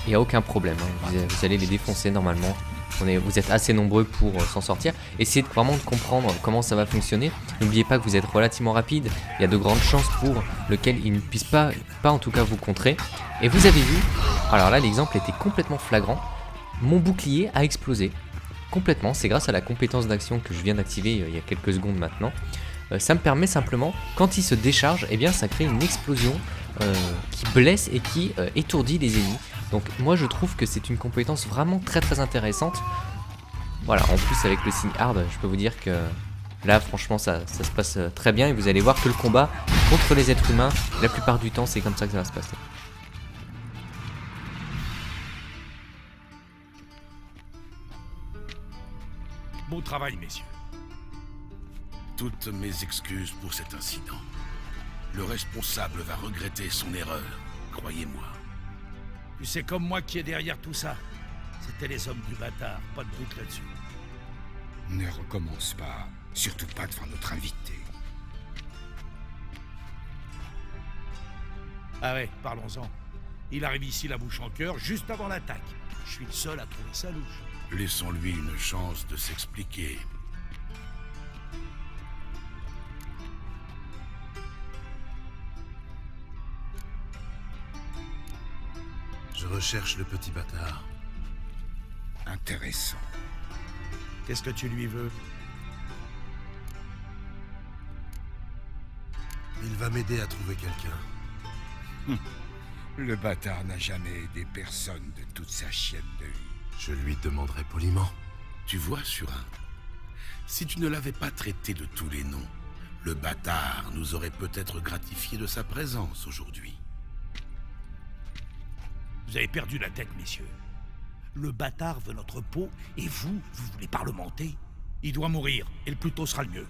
n'y a aucun problème, hein. Vous allez les défoncer normalement. Vous êtes assez nombreux pour s'en sortir. Essayez vraiment de comprendre comment ça va fonctionner. N'oubliez pas que vous êtes relativement rapide. Il y a de grandes chances pour lequel ils ne puissent pas en tout cas vous contrer. Et vous avez vu, alors là l'exemple était complètement flagrant. Mon bouclier a explosé. Complètement, c'est grâce à la compétence d'action que je viens d'activer il y a quelques secondes maintenant. Ça me permet simplement, quand il se décharge, eh bien ça crée une explosion qui blesse et qui étourdit les ennemis. Donc moi je trouve que c'est une compétence vraiment très très intéressante. Voilà, en plus avec le signe hard, je peux vous dire que là franchement ça se passe très bien. Et vous allez voir que le combat contre les êtres humains, la plupart du temps c'est comme ça que ça va se passer. Bon travail, messieurs. Toutes mes excuses pour cet incident. Le responsable va regretter son erreur, croyez-moi. Tu sais comme moi qui est derrière tout ça. C'était les hommes du bâtard, pas de doute là-dessus. Ne recommence pas, surtout pas devant notre invité. Ah ouais, parlons-en. Il arrive ici la bouche en cœur, juste avant l'attaque. Je suis le seul à trouver ça louche. Laissons-lui une chance de s'expliquer. Je recherche le petit bâtard. Intéressant. Qu'est-ce que tu lui veux? Il va m'aider à trouver quelqu'un. Le bâtard n'a jamais aidé personne de toute sa chienne de vie. Je lui demanderai poliment. Tu vois, Surin, si tu ne l'avais pas traité de tous les noms, le bâtard nous aurait peut-être gratifié de sa présence aujourd'hui. Vous avez perdu la tête, messieurs. Le bâtard veut notre peau, et vous voulez parlementer? Il doit mourir, et le plus tôt sera le mieux.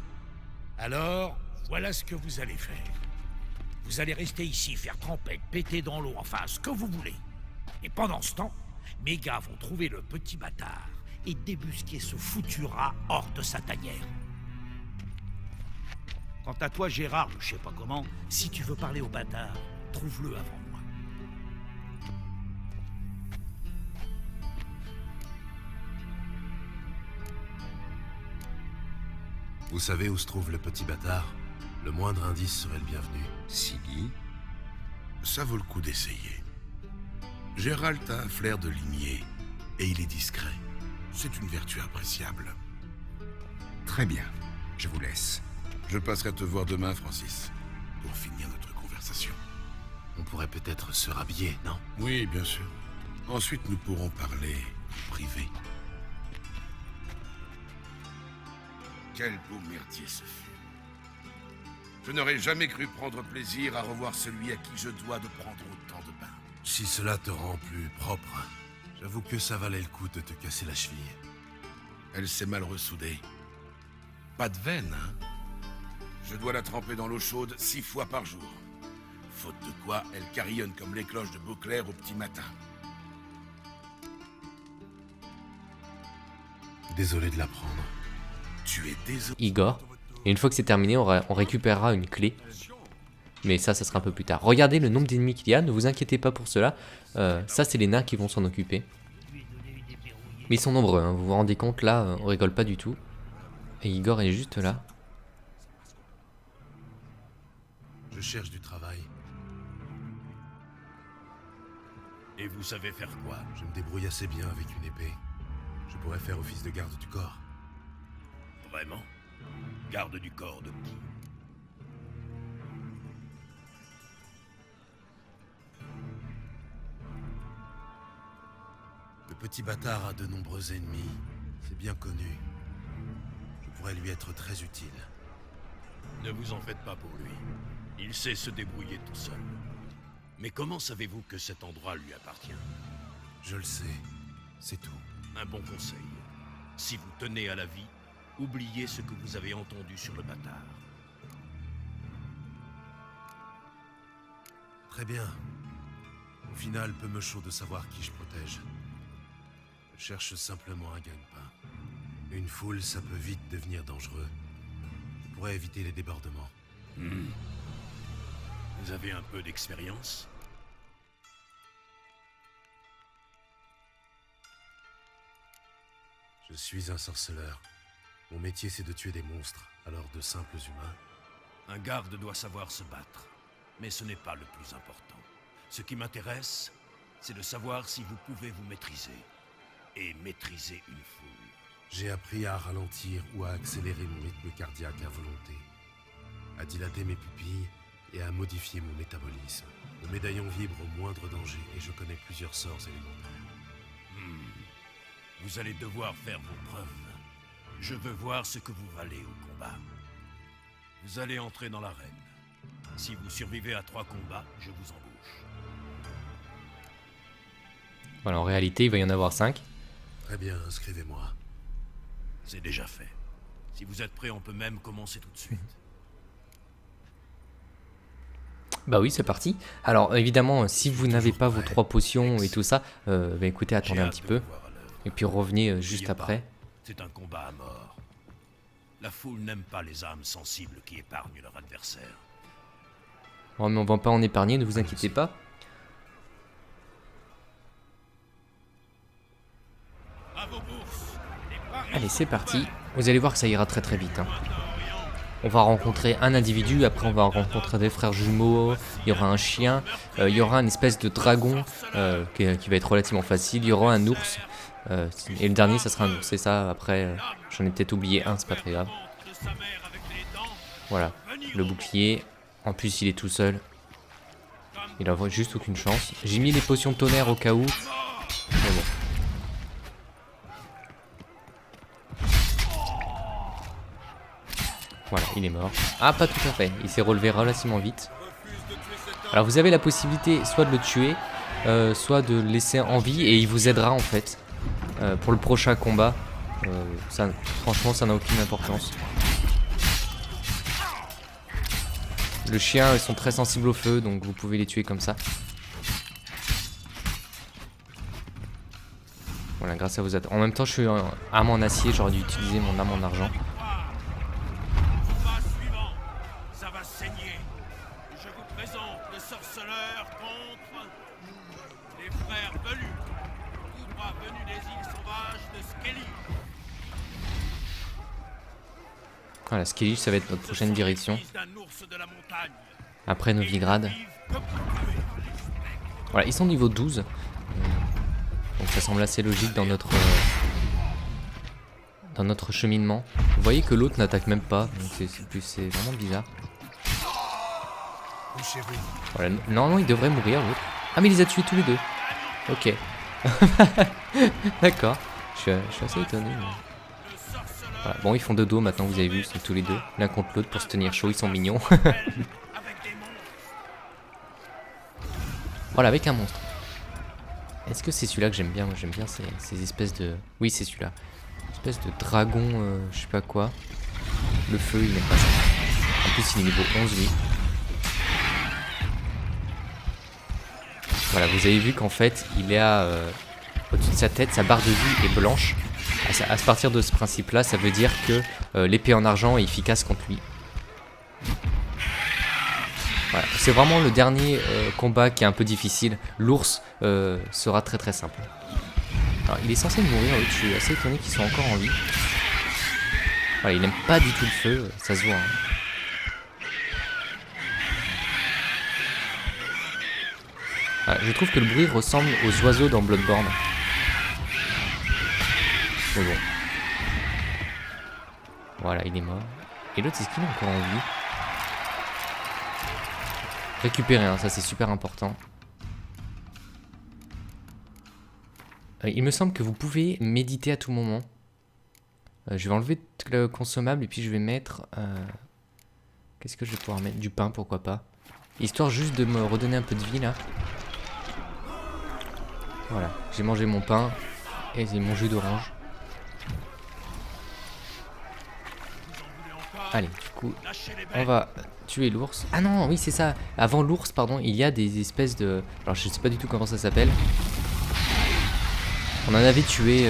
Alors, voilà ce que vous allez faire. Vous allez rester ici, faire trempette, péter dans l'eau, enfin, ce que vous voulez. Et pendant ce temps, mes gars vont trouver le petit bâtard et débusquer ce foutu rat hors de sa tanière. Quant à toi, Gérard, ou je sais pas comment, si tu veux parler au bâtard, trouve-le avant moi. Vous savez où se trouve le petit bâtard? Le moindre indice serait le bienvenu. Siggy? Ça vaut le coup d'essayer. Gérald a un flair de limier, et il est discret. C'est une vertu appréciable. Très bien, je vous laisse. Je passerai te voir demain, Francis, pour finir notre conversation. On pourrait peut-être se rhabiller, non? Oui, bien sûr. Ensuite, nous pourrons parler privé. Quel beau merdier ce fut. Je n'aurais jamais cru prendre plaisir à revoir celui à qui je dois de prendre autant de bains. Si cela te rend plus propre, j'avoue que ça valait le coup de te casser la cheville. Elle s'est mal ressoudée. Pas de veine, hein? Je dois la tremper dans l'eau chaude 6 fois par jour. Faute de quoi, elle carillonne comme les cloches de Beauclair au petit matin. Désolé de l'apprendre. Tu es désolé. Igor. Et une fois que c'est terminé, on récupérera une clé. Mais ça sera un peu plus tard. Regardez le nombre d'ennemis qu'il y a, ne vous inquiétez pas pour cela. Ça, c'est les nains qui vont s'en occuper. Mais ils sont nombreux, hein. Vous vous rendez compte, là, on rigole pas du tout. Et Igor est juste là. Je cherche du travail. Et vous savez faire quoi? Je me débrouille assez bien avec une épée. Je pourrais faire office de garde du corps. Vraiment? Garde du corps de qui? Le petit bâtard a de nombreux ennemis. C'est bien connu. Je pourrais lui être très utile. Ne vous en faites pas pour lui. Il sait se débrouiller tout seul. Mais comment savez-vous que cet endroit lui appartient? Je le sais. C'est tout. Un bon conseil. Si vous tenez à la vie, oubliez ce que vous avez entendu sur le bâtard. Très bien. Au final, peu me chaud de savoir qui je protège. Je cherche simplement un gagne-pain. Une foule, ça peut vite devenir dangereux. Je pourrais éviter les débordements. Vous avez un peu d'expérience? Je suis un sorceleur. Mon métier, c'est de tuer des monstres, alors de simples humains. Un garde doit savoir se battre, mais ce n'est pas le plus important. Ce qui m'intéresse, c'est de savoir si vous pouvez vous maîtriser, et maîtriser une foule. J'ai appris à ralentir ou à accélérer mon rythme cardiaque à volonté, à dilater mes pupilles et à modifier mon métabolisme. Mon médaillon vibre au moindre danger et je connais plusieurs sorts élémentaires. Vous allez devoir faire vos preuves. Je veux voir ce que vous valez au combat. Vous allez entrer dans l'arène. Si vous survivez à 3 combats, je vous embauche. Voilà, en réalité, il va y en avoir 5. Très bien, inscrivez-moi. C'est déjà fait. Si vous êtes prêts, on peut même commencer tout de suite. Bah oui, c'est parti. Alors évidemment, si vous n'avez pas vos 3 potions et tout ça, bah écoutez, attendez un petit peu. Et puis revenez juste après. C'est un combat à mort. La foule n'aime pas les âmes sensibles qui épargnent leur adversaire. Oh, mais on va pas en épargner, ne vous inquiétez pas. Allez, c'est parti. Vous allez voir que ça ira très très vite. Hein. On va rencontrer un individu, après on va rencontrer des frères jumeaux, il y aura un chien, il y aura une espèce de dragon qui va être relativement facile, il y aura un ours, et le dernier ça sera un ours, c'est ça, après j'en ai peut-être oublié un, c'est pas très grave. Voilà, le bouclier, en plus il est tout seul, il a juste aucune chance. J'ai mis les potions de tonnerre au cas où, mais bon. Voilà, il est mort. Ah, pas tout à fait. Il s'est relevé relativement vite. Alors, vous avez la possibilité soit de le tuer, soit de le laisser en vie, et il vous aidera en fait pour le prochain combat. Ça, franchement, ça n'a aucune importance. Le chien, ils sont très sensibles au feu, donc vous pouvez les tuer comme ça. Voilà, grâce à vos attaques. En même temps, je suis arme en acier, j'aurais dû utiliser mon arme en argent. Voilà, Skellige, ça va être notre prochaine direction. Après Novigrad. Voilà, ils sont niveau 12. Donc ça semble assez logique dans notre cheminement. Vous voyez que l'autre n'attaque même pas. Donc c'est vraiment bizarre. Voilà, normalement il devrait mourir l'autre. Ah mais il les a tués tous les deux. Ok. D'accord. Je suis assez étonné. Mais... Voilà. Bon, ils font de dos maintenant, vous avez vu, ils sont tous les deux, l'un contre l'autre pour se tenir chaud, ils sont mignons. Voilà, avec un monstre. Est-ce que c'est celui-là que j'aime bien? Moi j'aime bien ces espèces de... Oui, c'est celui-là. Espèce de dragon, je sais pas quoi. Le feu, il n'aime pas ça. En plus, il est niveau 11, lui. Voilà, vous avez vu qu'en fait, il est à... au-dessus de sa tête, sa barre de vie est blanche. À partir de ce principe-là, ça veut dire que l'épée en argent est efficace contre lui. Voilà. C'est vraiment le dernier combat qui est un peu difficile. L'ours sera très très simple. Alors, il est censé mourir, je suis assez étonné qu'il soit encore en vie. Voilà, il n'aime pas du tout le feu, ça se voit. Hein. Voilà, je trouve que le bruit ressemble aux oiseaux dans Bloodborne. Mais bon. Voilà, il est mort. Et l'autre, est-ce qu'il est encore en vie? Récupérer, hein, ça c'est super important. Il me semble que vous pouvez méditer à tout moment. Je vais enlever le consommable et puis je vais mettre... Qu'est-ce que je vais pouvoir mettre? Du pain, pourquoi pas. Histoire juste de me redonner un peu de vie là. Voilà, j'ai mangé mon pain et mon jus d'orange. Allez, du coup, on va tuer l'ours. Ah non, oui, c'est ça. Avant l'ours, pardon, il y a des espèces de... Alors, je sais pas du tout comment ça s'appelle. On en avait tué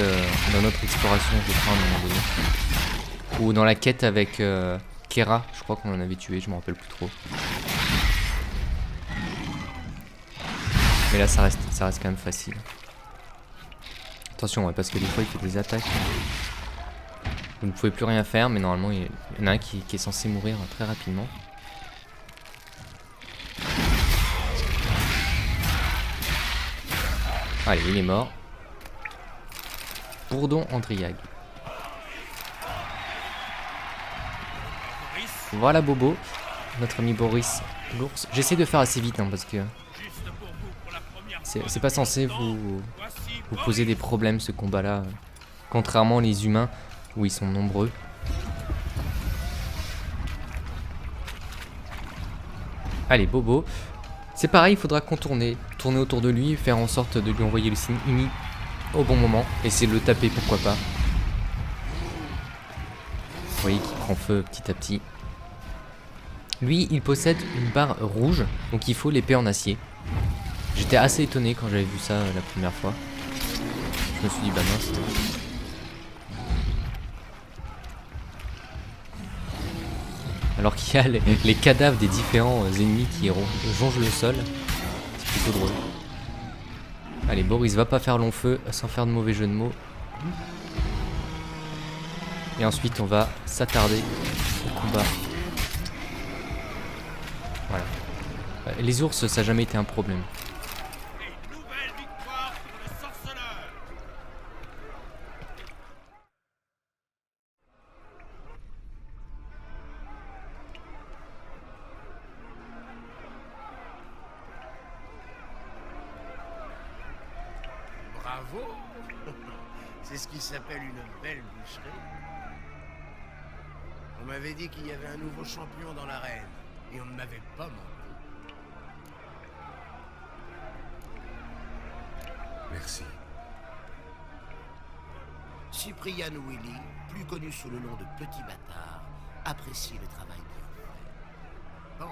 dans notre exploration, je crois, à un moment donné. Ou dans la quête avec Kera, je crois qu'on en avait tué, je me rappelle plus trop. Mais là, ça reste quand même facile. Attention, ouais, parce que des fois, il fait des attaques. Vous ne pouvez plus rien faire, mais normalement il y en a un qui est censé mourir très rapidement. Allez, il est mort. Bourdon Andriag. Voilà Bobo, notre ami Boris l'ours. J'essaie de faire assez vite hein, parce que c'est pas censé vous poser des problèmes ce combat là. Contrairement les humains où ils sont nombreux. Allez Bobo. C'est pareil, il faudra tourner autour de lui, faire en sorte de lui envoyer le signe Ini au bon moment. Essayer de le taper, pourquoi pas. Vous voyez qu'il prend feu petit à petit. Lui, il possède une barre rouge, donc il faut l'épée en acier. J'étais assez étonné quand j'avais vu ça la première fois. Je me suis dit, bah mince. Alors qu'il y a les cadavres des différents ennemis qui rongent le sol. C'est plutôt drôle. Allez, Boris va pas faire long feu sans faire de mauvais jeu de mots. Et ensuite, on va s'attarder au combat. Voilà. Les ours, ça n'a jamais été un problème. Bravo. C'est ce qui s'appelle une belle boucherie. On m'avait dit qu'il y avait un nouveau champion dans l'arène, et on ne m'avait pas menti. Merci. Cyprian Willy, plus connu sous le nom de Petit Bâtard, apprécie le travail bien fait. Bon,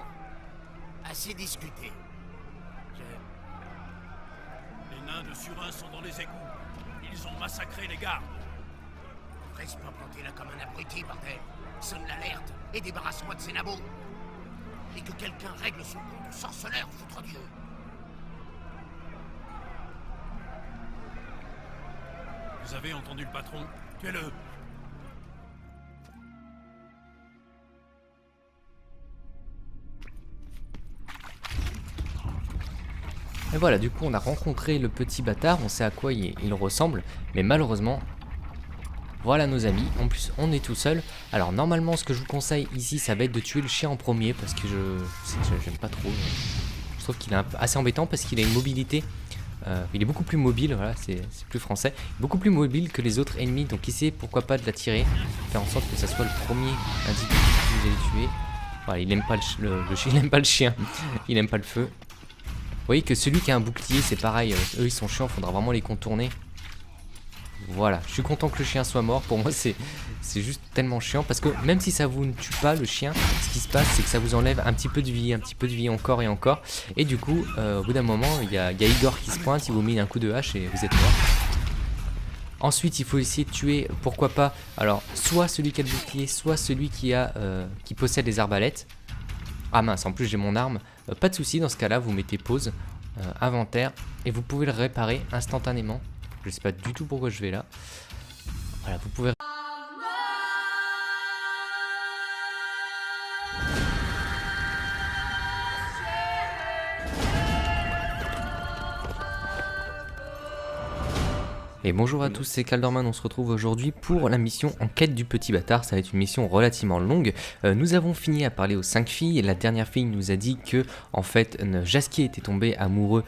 assez discuté. Les nains de Surin sont dans les égouts. Ils ont massacré les gardes. Reste pas planté là comme un abruti, bordel. Sonne l'alerte et débarrasse-moi de ces nabots. Et que quelqu'un règle son compte au sorceleur, foutre Dieu. Vous avez entendu le patron? Tuez-le! Et voilà, du coup on a rencontré le petit bâtard, on sait à quoi il ressemble, mais malheureusement, voilà nos amis, en plus on est tout seul. Alors normalement ce que je vous conseille ici, ça va être de tuer le chien en premier, parce que j'aime pas trop. Je trouve qu'il est assez embêtant parce qu'il a une mobilité, il est beaucoup plus mobile, voilà, c'est plus français, beaucoup plus mobile que les autres ennemis, donc essayez pourquoi pas de l'attirer, faire en sorte que ça soit le premier individu que vous allez tuer. Voilà, il aime pas il aime pas le chien, il aime pas le feu. Vous voyez que celui qui a un bouclier, c'est pareil, eux ils sont chiants, faudra vraiment les contourner. Voilà, je suis content que le chien soit mort, pour moi c'est juste tellement chiant, parce que même si ça vous ne tue pas le chien, ce qui se passe c'est que ça vous enlève un petit peu de vie encore et encore, et du coup, au bout d'un moment, il y a Igor qui se pointe, il vous met un coup de hache et vous êtes mort. Ensuite, il faut essayer de tuer, pourquoi pas, alors soit celui qui a le bouclier, soit celui qui possède les arbalètes. Ah mince, en plus j'ai mon arme. Pas de souci, dans ce cas là vous mettez pause, inventaire, et vous pouvez le réparer instantanément. Je sais pas du tout pourquoi je vais là. Voilà, vous pouvez... Et bonjour à tous, c'est Caldorman, on se retrouve aujourd'hui pour la mission En quête du petit bâtard. Ça va être une mission relativement longue. Nous avons fini à parler aux 5 filles, et la dernière fille nous a dit que, en fait, Jaskier était tombé amoureux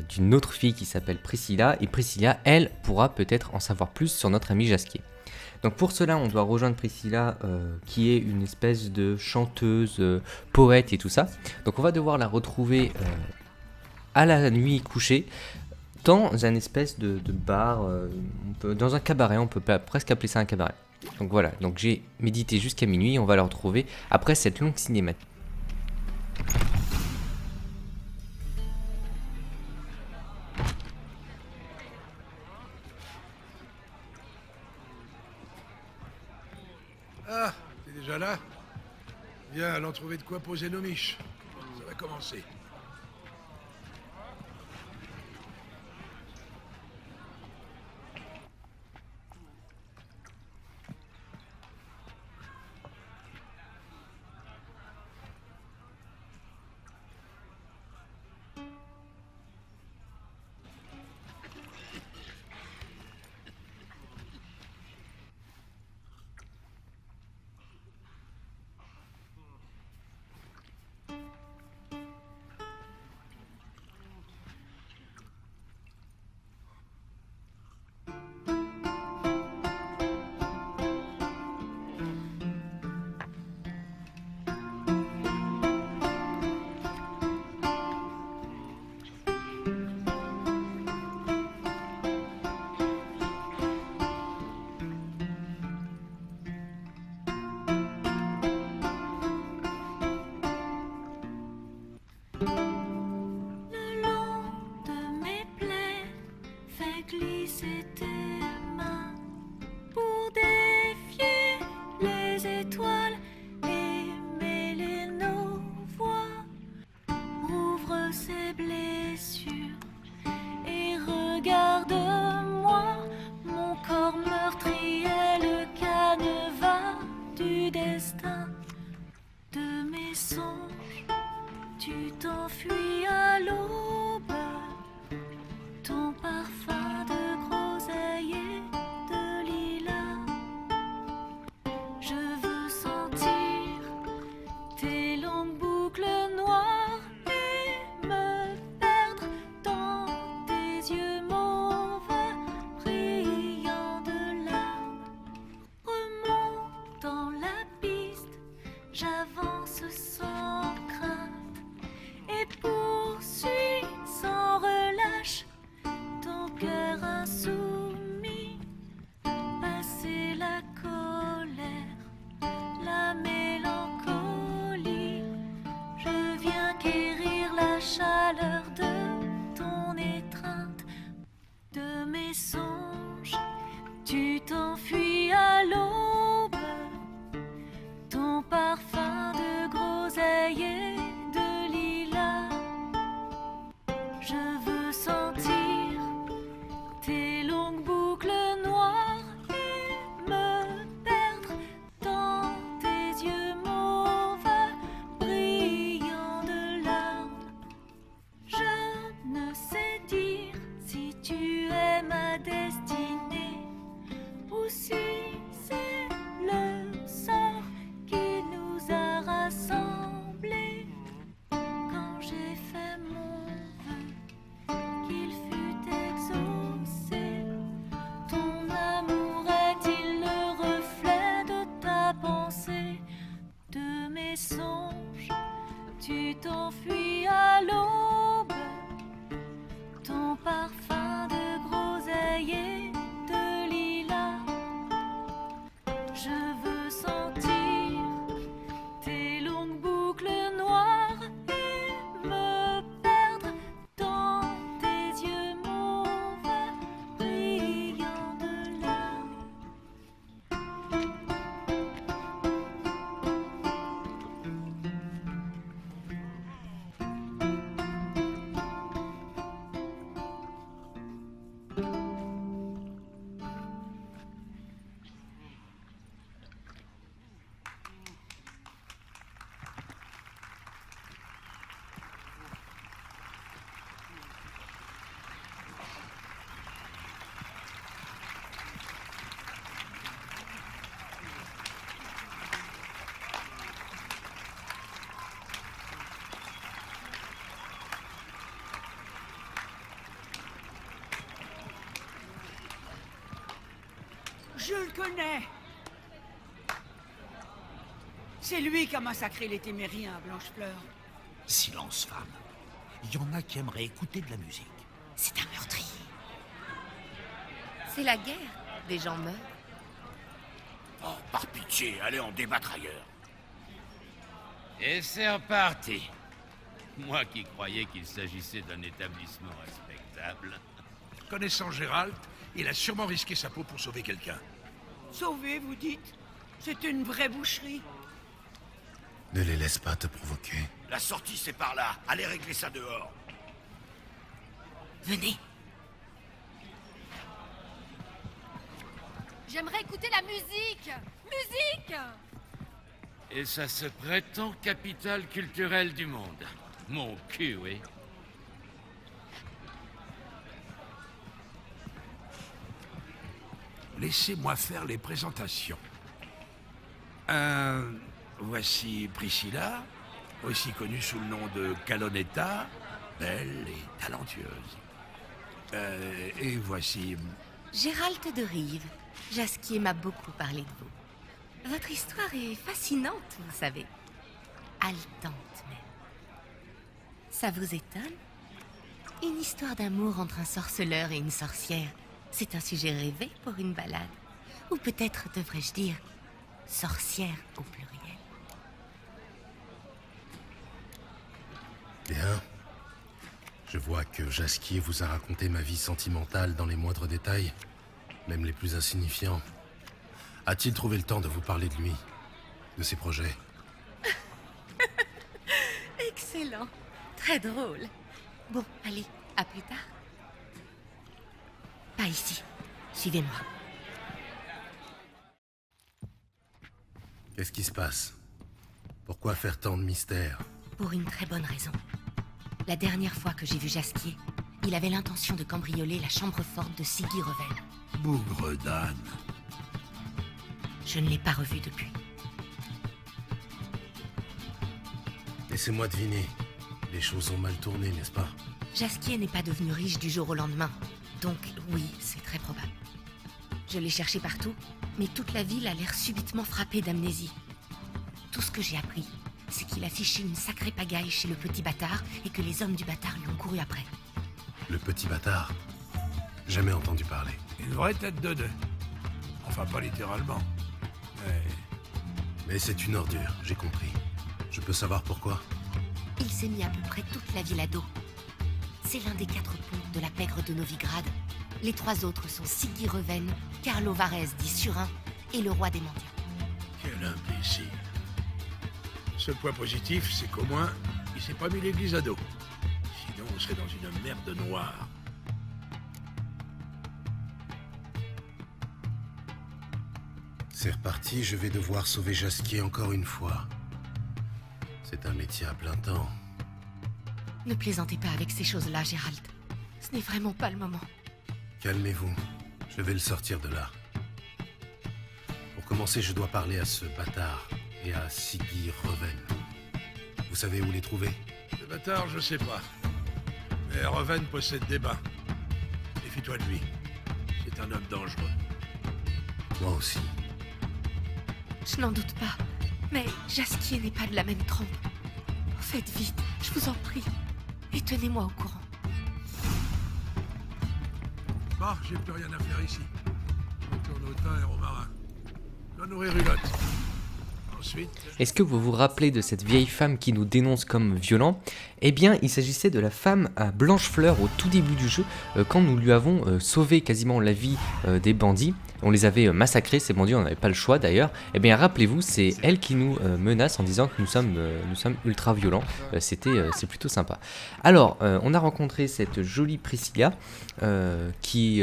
d'une autre fille qui s'appelle Priscilla, et Priscilla, elle, pourra peut-être en savoir plus sur notre ami Jaskier. Donc pour cela, on doit rejoindre Priscilla, qui est une espèce de chanteuse, poète et tout ça. Donc on va devoir la retrouver à la nuit couchée, dans un espèce de bar, dans un cabaret, on peut presque appeler ça un cabaret. Donc voilà, donc j'ai médité jusqu'à minuit, on va la retrouver après cette longue cinématique. Ah, t'es déjà là? Viens, allons trouver de quoi poser nos miches. Ça va commencer. regarde-moi, mon corps meurtri est le canevas du destin de mes songes. Tu t'enfuis à l'aube, ton parfum de groseille et de lilas. Je veux sentir tes longues boucles noires et me perdre dans tes yeux mauves brillants de larmes. Remonte dans la piste, j'avance sans crainte et poursuis sans relâche ton cœur insoumis. Passer la colère, la mélancolie, je viens quérir la chaleur de ton étreinte, de mes songes. Tu t'enfuis à l'aube, ton parfum de groseille et de lilas. Je veux sentir tes longues boucles noires et me perdre dans tes yeux mauves brillants de larmes. Je ne sais dire si tu es ma destinée ou si c'est le sort qui nous a rassemblés. Quand j'ai fait mon vœu qu'il fut exaucé, ton amour est-il le reflet de ta pensée, de mes songes? Tu t'enfuis à l'aube, ton parfum de groseille et de lilas. Je veux sentir tes longues boucles noires et me perdre dans tes yeux mauves brillants de larmes. Je le connais. C'est lui qui a massacré les Témériens à Blanchefleur. Silence, femme. Il y en a qui aimeraient écouter de la musique. C'est un meurtrier. C'est la guerre. Des gens meurent. Oh, par pitié, allez en débattre ailleurs. Et c'est reparti. Moi qui croyais qu'il s'agissait d'un établissement respectable. Connaissant Gérald, il a sûrement risqué sa peau pour sauver quelqu'un. Sauvé, vous dites? C'est une vraie boucherie. Ne les laisse pas te provoquer. La sortie, c'est par là. Allez régler ça dehors. Venez. J'aimerais écouter la musique. Musique! Et ça se prétend capitale culturelle du monde. Mon cul, oui. Laissez-moi faire les présentations. Voici Priscilla, aussi connue sous le nom de Calonetta, belle et talentueuse. Et voici... Gérald de Rive. Jasquier m'a beaucoup parlé de vous. Votre histoire est fascinante, vous savez. Haletante même. Ça vous étonne? Une histoire d'amour entre un sorceleur et une sorcière. C'est un sujet rêvé pour une balade. Ou peut-être devrais-je dire sorcière au pluriel. Bien. Je vois que Jasquier vous a raconté ma vie sentimentale dans les moindres détails, même les plus insignifiants. A-t-il trouvé le temps de vous parler de lui, de ses projets? Excellent. Très drôle. Bon, allez, à plus tard. Par ici. Suivez-moi. Qu'est-ce qui se passe? Pourquoi faire tant de mystère? Pour une très bonne raison. La dernière fois que j'ai vu Jasquier, il avait l'intention de cambrioler la chambre forte de Siggy Reven. Bougre d'âne. Je ne l'ai pas revu depuis. Laissez-moi deviner. Les choses ont mal tourné, n'est-ce pas? Jasquier n'est pas devenu riche du jour au lendemain. Donc oui, c'est très probable. Je l'ai cherché partout, mais toute la ville a l'air subitement frappée d'amnésie. Tout ce que j'ai appris, c'est qu'il a fiché une sacrée pagaille chez le petit bâtard et que les hommes du bâtard lui ont couru après. Le petit bâtard? Jamais entendu parler. Une vraie tête de deux. Enfin, pas littéralement. Mais c'est une ordure, j'ai compris. Je peux savoir pourquoi? Il s'est mis à peu près toute la ville à dos. C'est l'un des 4 pontes de la pègre de Novigrad. Les 3 autres sont Siggy Reven, Carlo Varese dit Surin et le roi des mendiants. Quel imbécile. Le seul point positif, c'est qu'au moins, il s'est pas mis l'église à dos. Sinon, on serait dans une merde noire. C'est reparti, je vais devoir sauver Jasquier encore une fois. C'est un métier à plein temps. Ne plaisantez pas avec ces choses-là, Gérald. Ce n'est vraiment pas le moment. Calmez-vous, je vais le sortir de là. Pour commencer, je dois parler à ce bâtard et à Siggy Reven. Vous savez où les trouver? Le bâtard, je sais pas. Mais Reven possède des bains. Méfie-toi de lui. C'est un homme dangereux. Moi aussi. Je n'en doute pas. Mais Jasquier n'est pas de la même trempe. Faites vite, je vous en prie. Et tenez-moi au courant. Bon, j'ai plus rien à faire ici. Je retourne au thym et au marin. Je dois nourrir Hulotte. Ensuite... Est-ce que vous vous rappelez de cette vieille femme qui nous dénonce comme violents? Eh bien, il s'agissait de la femme à Blanchefleur au tout début du jeu, quand nous lui avons sauvé quasiment la vie des bandits. On les avait massacrés, ces bandits, on n'avait pas le choix d'ailleurs. Eh bien, rappelez-vous, c'est elle qui nous menace en disant que nous sommes ultra violents. C'est plutôt sympa. Alors, on a rencontré cette jolie Priscilla qui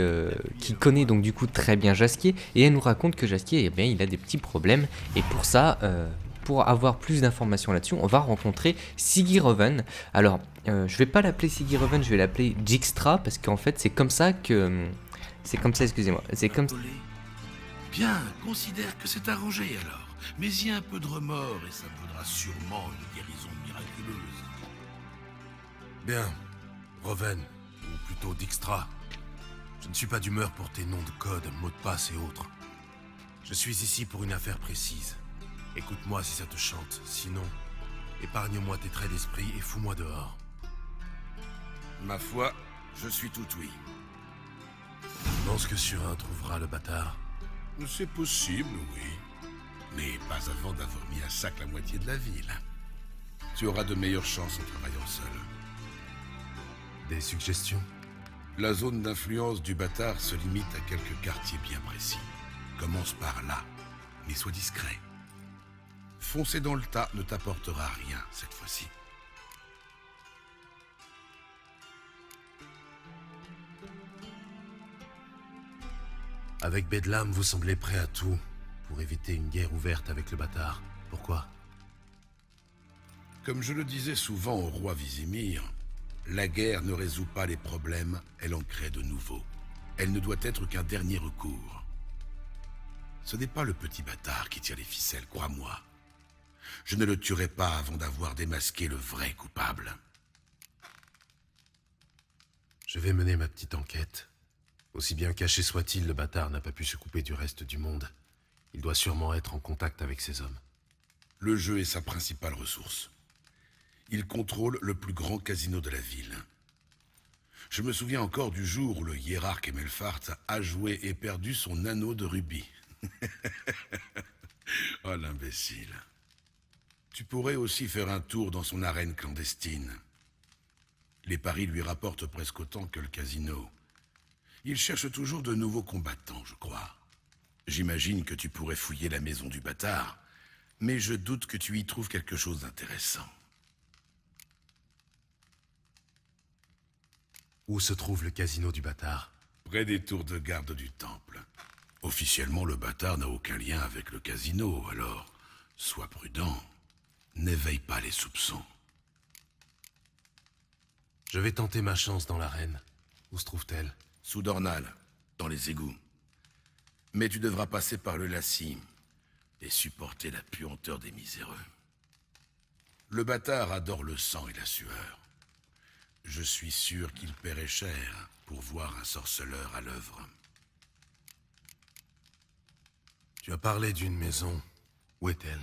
connaît donc du coup très bien Jasquier, et elle nous raconte que Jasquier, eh bien, il a des petits problèmes, et pour ça, pour avoir plus d'informations là-dessus, on va rencontrer Siggy Reven. Alors, je vais pas l'appeler Siggy Reven, je vais l'appeler Dijkstra, parce qu'en fait, c'est comme ça, excusez-moi. C'est comme ça. Bien, considère que c'est arrangé alors. Mais y a un peu de remords et ça vaudra sûrement une guérison miraculeuse. Bien, Reven, ou plutôt Dijkstra. Je ne suis pas d'humeur pour tes noms de code, mots de passe et autres. Je suis ici pour une affaire précise. Écoute-moi si ça te chante, sinon, épargne-moi tes traits d'esprit et fous-moi dehors. Ma foi, je suis tout oui. Pense que Surin trouvera le bâtard. C'est possible, oui. Mais pas avant d'avoir mis à sac la moitié de la ville. Tu auras de meilleures chances en travaillant seul. Des suggestions? La zone d'influence du bâtard se limite à quelques quartiers bien précis. Commence par là, mais sois discret. Foncer dans le tas ne t'apportera rien cette fois-ci. Avec Bedlam, vous semblez prêt à tout pour éviter une guerre ouverte avec le bâtard. Pourquoi? Comme je le disais souvent au roi Vizimir, la guerre ne résout pas les problèmes, elle en crée de nouveaux. Elle ne doit être qu'un dernier recours. Ce n'est pas le petit bâtard qui tire les ficelles, crois-moi. Je ne le tuerai pas avant d'avoir démasqué le vrai coupable. Je vais mener ma petite enquête. Aussi bien caché soit-il, le bâtard n'a pas pu se couper du reste du monde. Il doit sûrement être en contact avec ces hommes. Le jeu est sa principale ressource. Il contrôle le plus grand casino de la ville. Je me souviens encore du jour où le hiérarque Emelfart a joué et perdu son anneau de rubis. Oh l'imbécile. Tu pourrais aussi faire un tour dans son arène clandestine. Les paris lui rapportent presque autant que le casino. Il cherche toujours de nouveaux combattants, je crois. J'imagine que tu pourrais fouiller la maison du bâtard, mais je doute que tu y trouves quelque chose d'intéressant. Où se trouve le casino du bâtard? près des tours de garde du temple. Officiellement, le bâtard n'a aucun lien avec le casino, alors sois prudent. N'éveille pas les soupçons. Je vais tenter ma chance dans l'arène. Où se trouve-t-elle? Sous Dornal, dans les égouts. Mais tu devras passer par le Lassim et supporter la puanteur des miséreux. Le bâtard adore le sang et la sueur. Je suis sûr qu'il paierait cher pour voir un sorceleur à l'œuvre. Tu as parlé d'une maison. Où est-elle?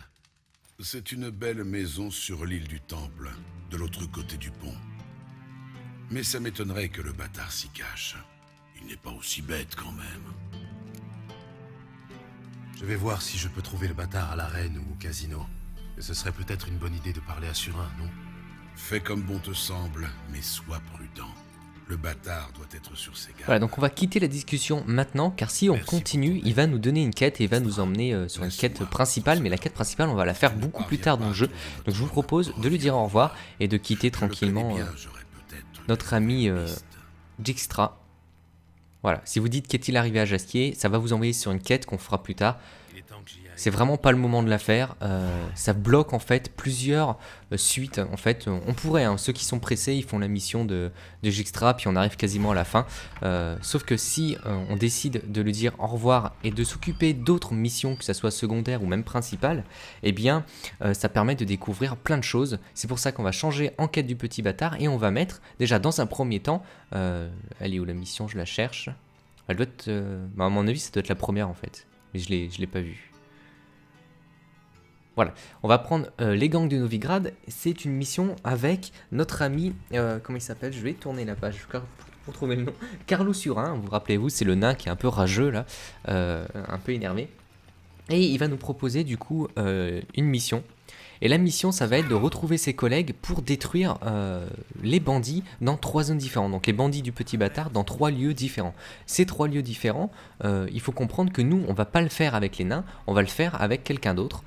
C'est une belle maison sur l'île du Temple, de l'autre côté du pont. Mais ça m'étonnerait que le bâtard s'y cache. Il n'est pas aussi bête quand même. Je vais voir si je peux trouver le bâtard à l'arène ou au casino. Et ce serait peut-être une bonne idée de parler à Surin, non? Fais comme bon te semble, mais sois prudent. Le bâtard doit être sur ses gardes. Voilà, donc on va quitter la discussion maintenant, car si on continue, il va nous donner une quête et il va nous emmener sur une quête principale, mais la quête principale, on va la faire beaucoup plus tard dans le jeu. Donc je vous propose de lui dire au revoir et de quitter tranquillement notre ami Dijkstra. Voilà, si vous dites qu'est-il arrivé à Jaskier, ça va vous envoyer sur une quête qu'on fera plus tard. C'est vraiment pas le moment de la faire, ça bloque en fait plusieurs suites. En fait, on pourrait, hein, ceux qui sont pressés, ils font la mission de Dijkstra, puis on arrive quasiment à la fin. Sauf que si on décide de lui dire au revoir et de s'occuper d'autres missions, que ce soit secondaires ou même principales, eh bien ça permet de découvrir plein de choses. C'est pour ça qu'on va changer en quête du petit bâtard et on va mettre, déjà dans un premier temps, elle est où la mission? Je la cherche. Elle doit être, à mon avis, ça doit être la première en fait, mais je l'ai pas vue. Voilà, on va prendre les gangs de Novigrad. C'est une mission avec notre ami, comment il s'appelle? Je vais tourner la page pour trouver le nom. Carlo Surin, vous rappelez-vous, c'est le nain qui est un peu rageux là, un peu énervé. Et il va nous proposer du coup une mission. Et la mission, ça va être de retrouver ses collègues pour détruire les bandits dans 3 zones différentes. Donc les bandits du petit bâtard dans 3 lieux différents. Ces 3 lieux différents, il faut comprendre que nous, on va pas le faire avec les nains, on va le faire avec quelqu'un d'autre.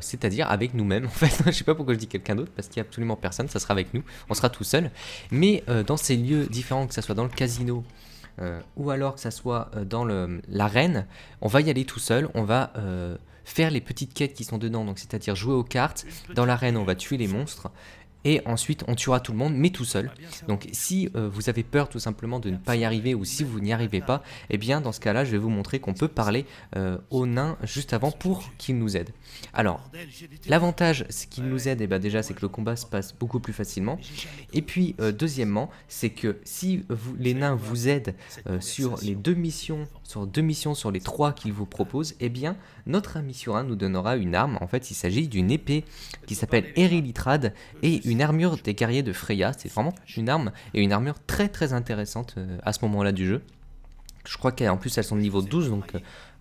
C'est-à-dire avec nous-mêmes en fait. Je sais pas pourquoi je dis quelqu'un d'autre, parce qu'il n'y a absolument personne, ça sera avec nous, on sera tout seul. Mais dans ces lieux différents, que ce soit dans le casino, ou alors que ça soit dans l'arène, on va y aller tout seul, on va faire les petites quêtes qui sont dedans, donc c'est-à-dire jouer aux cartes. Dans l'arène, on va tuer les monstres. Et ensuite, on tuera tout le monde, mais tout seul. Donc si vous avez peur tout simplement de ne pas y arriver, ou si vous n'y arrivez pas, eh bien dans ce cas-là, je vais vous montrer qu'on peut parler aux nains juste avant pour qu'ils nous aident. Alors, l'avantage, ce qu'ils nous aident, eh ben, déjà, c'est que le combat se passe beaucoup plus facilement. Et puis, deuxièmement, c'est que si les nains vous aident sur les 2 missions, sur les 3 qu'ils vous proposent, eh bien, notre ami Surin nous donnera une arme. En fait, il s'agit d'une épée qui s'appelle Erilitrad et une armure des guerriers de Freya. C'est vraiment une arme et une armure très très intéressante à ce moment-là du jeu. Je crois qu'en plus elles sont de niveau 12, donc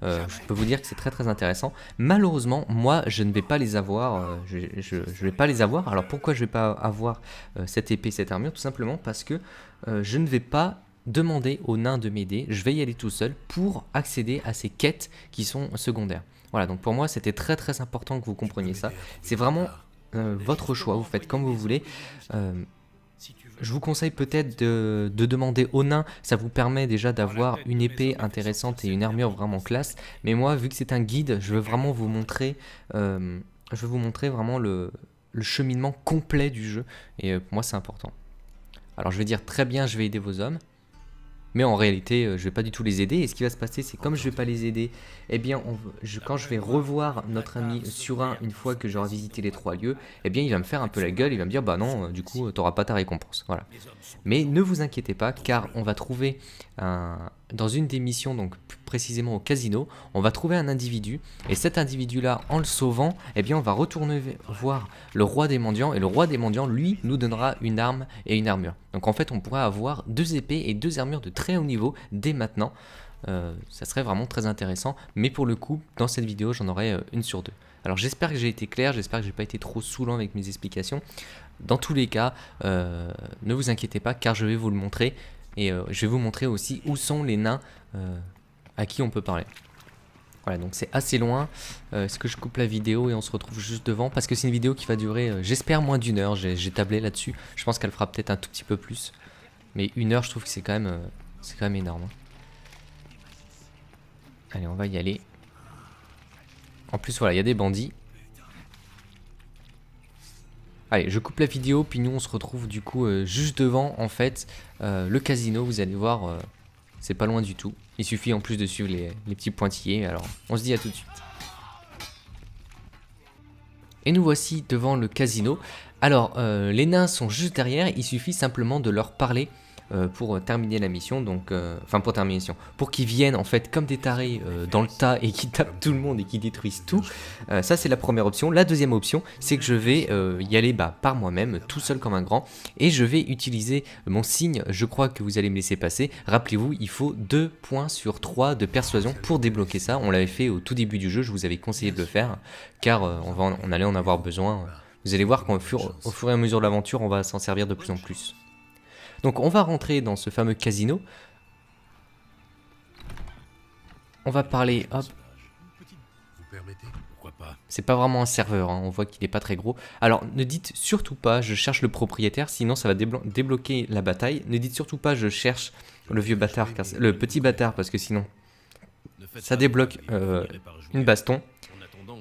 je peux vous dire que c'est très très intéressant. Malheureusement, moi je ne vais pas les avoir. Je vais pas les avoir. Alors pourquoi je vais pas avoir cette épée, cette armure? Tout simplement parce que je ne vais pas demander aux nains de m'aider. Je vais y aller tout seul pour accéder à ces quêtes qui sont secondaires. Voilà, donc pour moi c'était très très important que vous compreniez ça. C'est vraiment votre choix, vous faites comme vous voulez. Je vous conseille peut-être de demander aux nains, ça vous permet déjà d'avoir une épée intéressante et une armure vraiment classe. Mais moi, vu que c'est un guide, je veux vraiment vous montrer, vraiment le cheminement complet du jeu. Et pour moi, c'est important. Alors je vais dire très bien, je vais aider vos hommes. Mais en réalité, je vais pas du tout les aider. Et ce qui va se passer, c'est comme je vais pas les aider, eh bien, quand je vais revoir notre ami Surin une fois que j'aurai visité les 3 lieux, eh bien, il va me faire un peu la gueule. Il va me dire, bah non, du coup, t'auras pas ta récompense. Voilà. Mais ne vous inquiétez pas, car on va trouver dans une des missions, donc plus précisément au casino, on va trouver un individu. Et cet individu-là, en le sauvant, eh bien, on va retourner voir le roi des mendiants. Et le roi des mendiants, lui, nous donnera une arme et une armure. Donc en fait, on pourra avoir 2 épées et 2 armures de très haut niveau dès maintenant. Ça serait vraiment très intéressant. Mais pour le coup, dans cette vidéo, j'en aurai une sur 2. Alors j'espère que j'ai été clair, j'espère que j'ai pas été trop saoulant avec mes explications. Dans tous les cas, ne vous inquiétez pas, car je vais vous le montrer. Et je vais vous montrer aussi où sont les nains à qui on peut parler. Voilà, donc c'est assez loin. Est-ce que je coupe la vidéo et on se retrouve juste devant? Parce que c'est une vidéo qui va durer, j'espère, moins d'1 heure. J'ai tablé là-dessus. Je pense qu'elle fera peut-être un tout petit peu plus. Mais 1 heure, je trouve que c'est quand même énorme. Allez, on va y aller. En plus, voilà, il y a des bandits. Allez, je coupe la vidéo, puis nous on se retrouve du coup juste devant en fait le casino. Vous allez voir, c'est pas loin du tout. Il suffit en plus de suivre les petits pointillés. Alors, on se dit à tout de suite. Et nous voici devant le casino. Alors, les nains sont juste derrière. Il suffit simplement de leur parler pour terminer la mission. Donc, enfin pour terminer la mission, pour qu'ils viennent en fait comme des tarés dans le tas et qui tapent tout le monde et qui détruisent tout. Ça c'est la première option. La deuxième option, c'est que je vais y aller par moi-même, tout seul comme un grand, et je vais utiliser mon signe. Je crois que vous allez me laisser passer. Rappelez-vous, il faut 2 points sur 3 de persuasion pour débloquer ça. On l'avait fait au tout début du jeu, je vous avais conseillé de le faire, car on allait en avoir besoin. Vous allez voir qu'au fur et à mesure de l'aventure, on va s'en servir de plus en plus. Donc on va rentrer dans ce fameux casino. On va parler, hop. C'est pas vraiment un serveur, hein. On voit qu'il est pas très gros. Alors ne dites surtout pas je cherche le propriétaire, sinon ça va débloquer la bataille. Ne dites surtout pas je cherche le vieux bâtard, le petit bâtard, parce que sinon ça débloque une baston.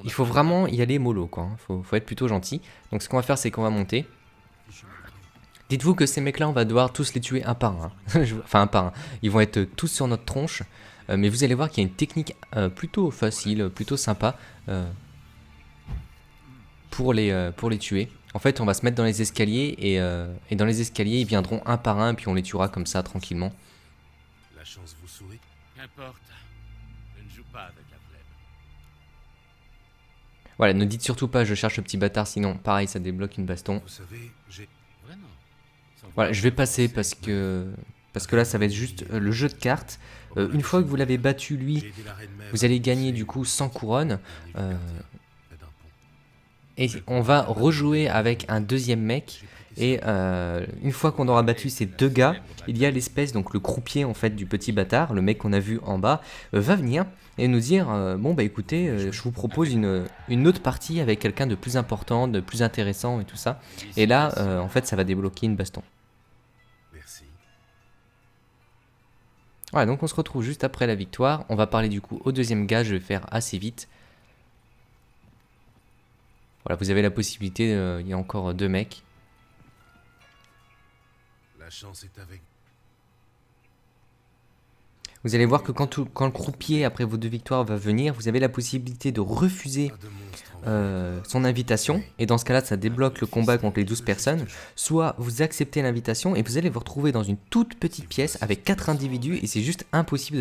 Il faut vraiment y aller mollo, quoi. Faut être plutôt gentil. Donc ce qu'on va faire, c'est qu'on va monter. Dites-vous que ces mecs-là, on va devoir tous les tuer un par un. Enfin, un par un. Ils vont être tous sur notre tronche. Mais vous allez voir qu'il y a une technique plutôt facile, plutôt sympa pour les tuer. En fait, on va se mettre dans les escaliers et dans les escaliers, ils viendront un par un, puis on les tuera comme ça, tranquillement. La chance vous sourit. Qu'importe. Je ne joue pas avec la flemme. Voilà, ne dites surtout pas je cherche le petit bâtard, sinon pareil, ça débloque une baston. Vous savez, j'ai... Voilà, je vais passer parce que là ça va être juste le jeu de cartes. Une fois que vous l'avez battu lui, vous allez gagner du coup 100 couronnes. Et on va rejouer avec un deuxième mec. Et une fois qu'on aura battu ces deux gars, il y a l'espèce, donc le croupier en fait du petit bâtard, le mec qu'on a vu en bas, va venir et nous dire bon bah écoutez, je vous propose une autre partie avec quelqu'un de plus important, de plus intéressant et tout ça. Et là en fait ça va débloquer une baston. Voilà, donc on se retrouve juste après la victoire. On va parler du coup au deuxième gars, je vais faire assez vite. Voilà, vous avez la possibilité, il y a encore 2 mecs. La chance est avec... Vous allez voir que quand le croupier, après vos 2 victoires, va venir, vous avez la possibilité de refuser son invitation. Et dans ce cas-là, ça débloque le combat contre les 12 personnes. Soit vous acceptez l'invitation et vous allez vous retrouver dans une toute petite pièce avec 4 individus et c'est juste impossible de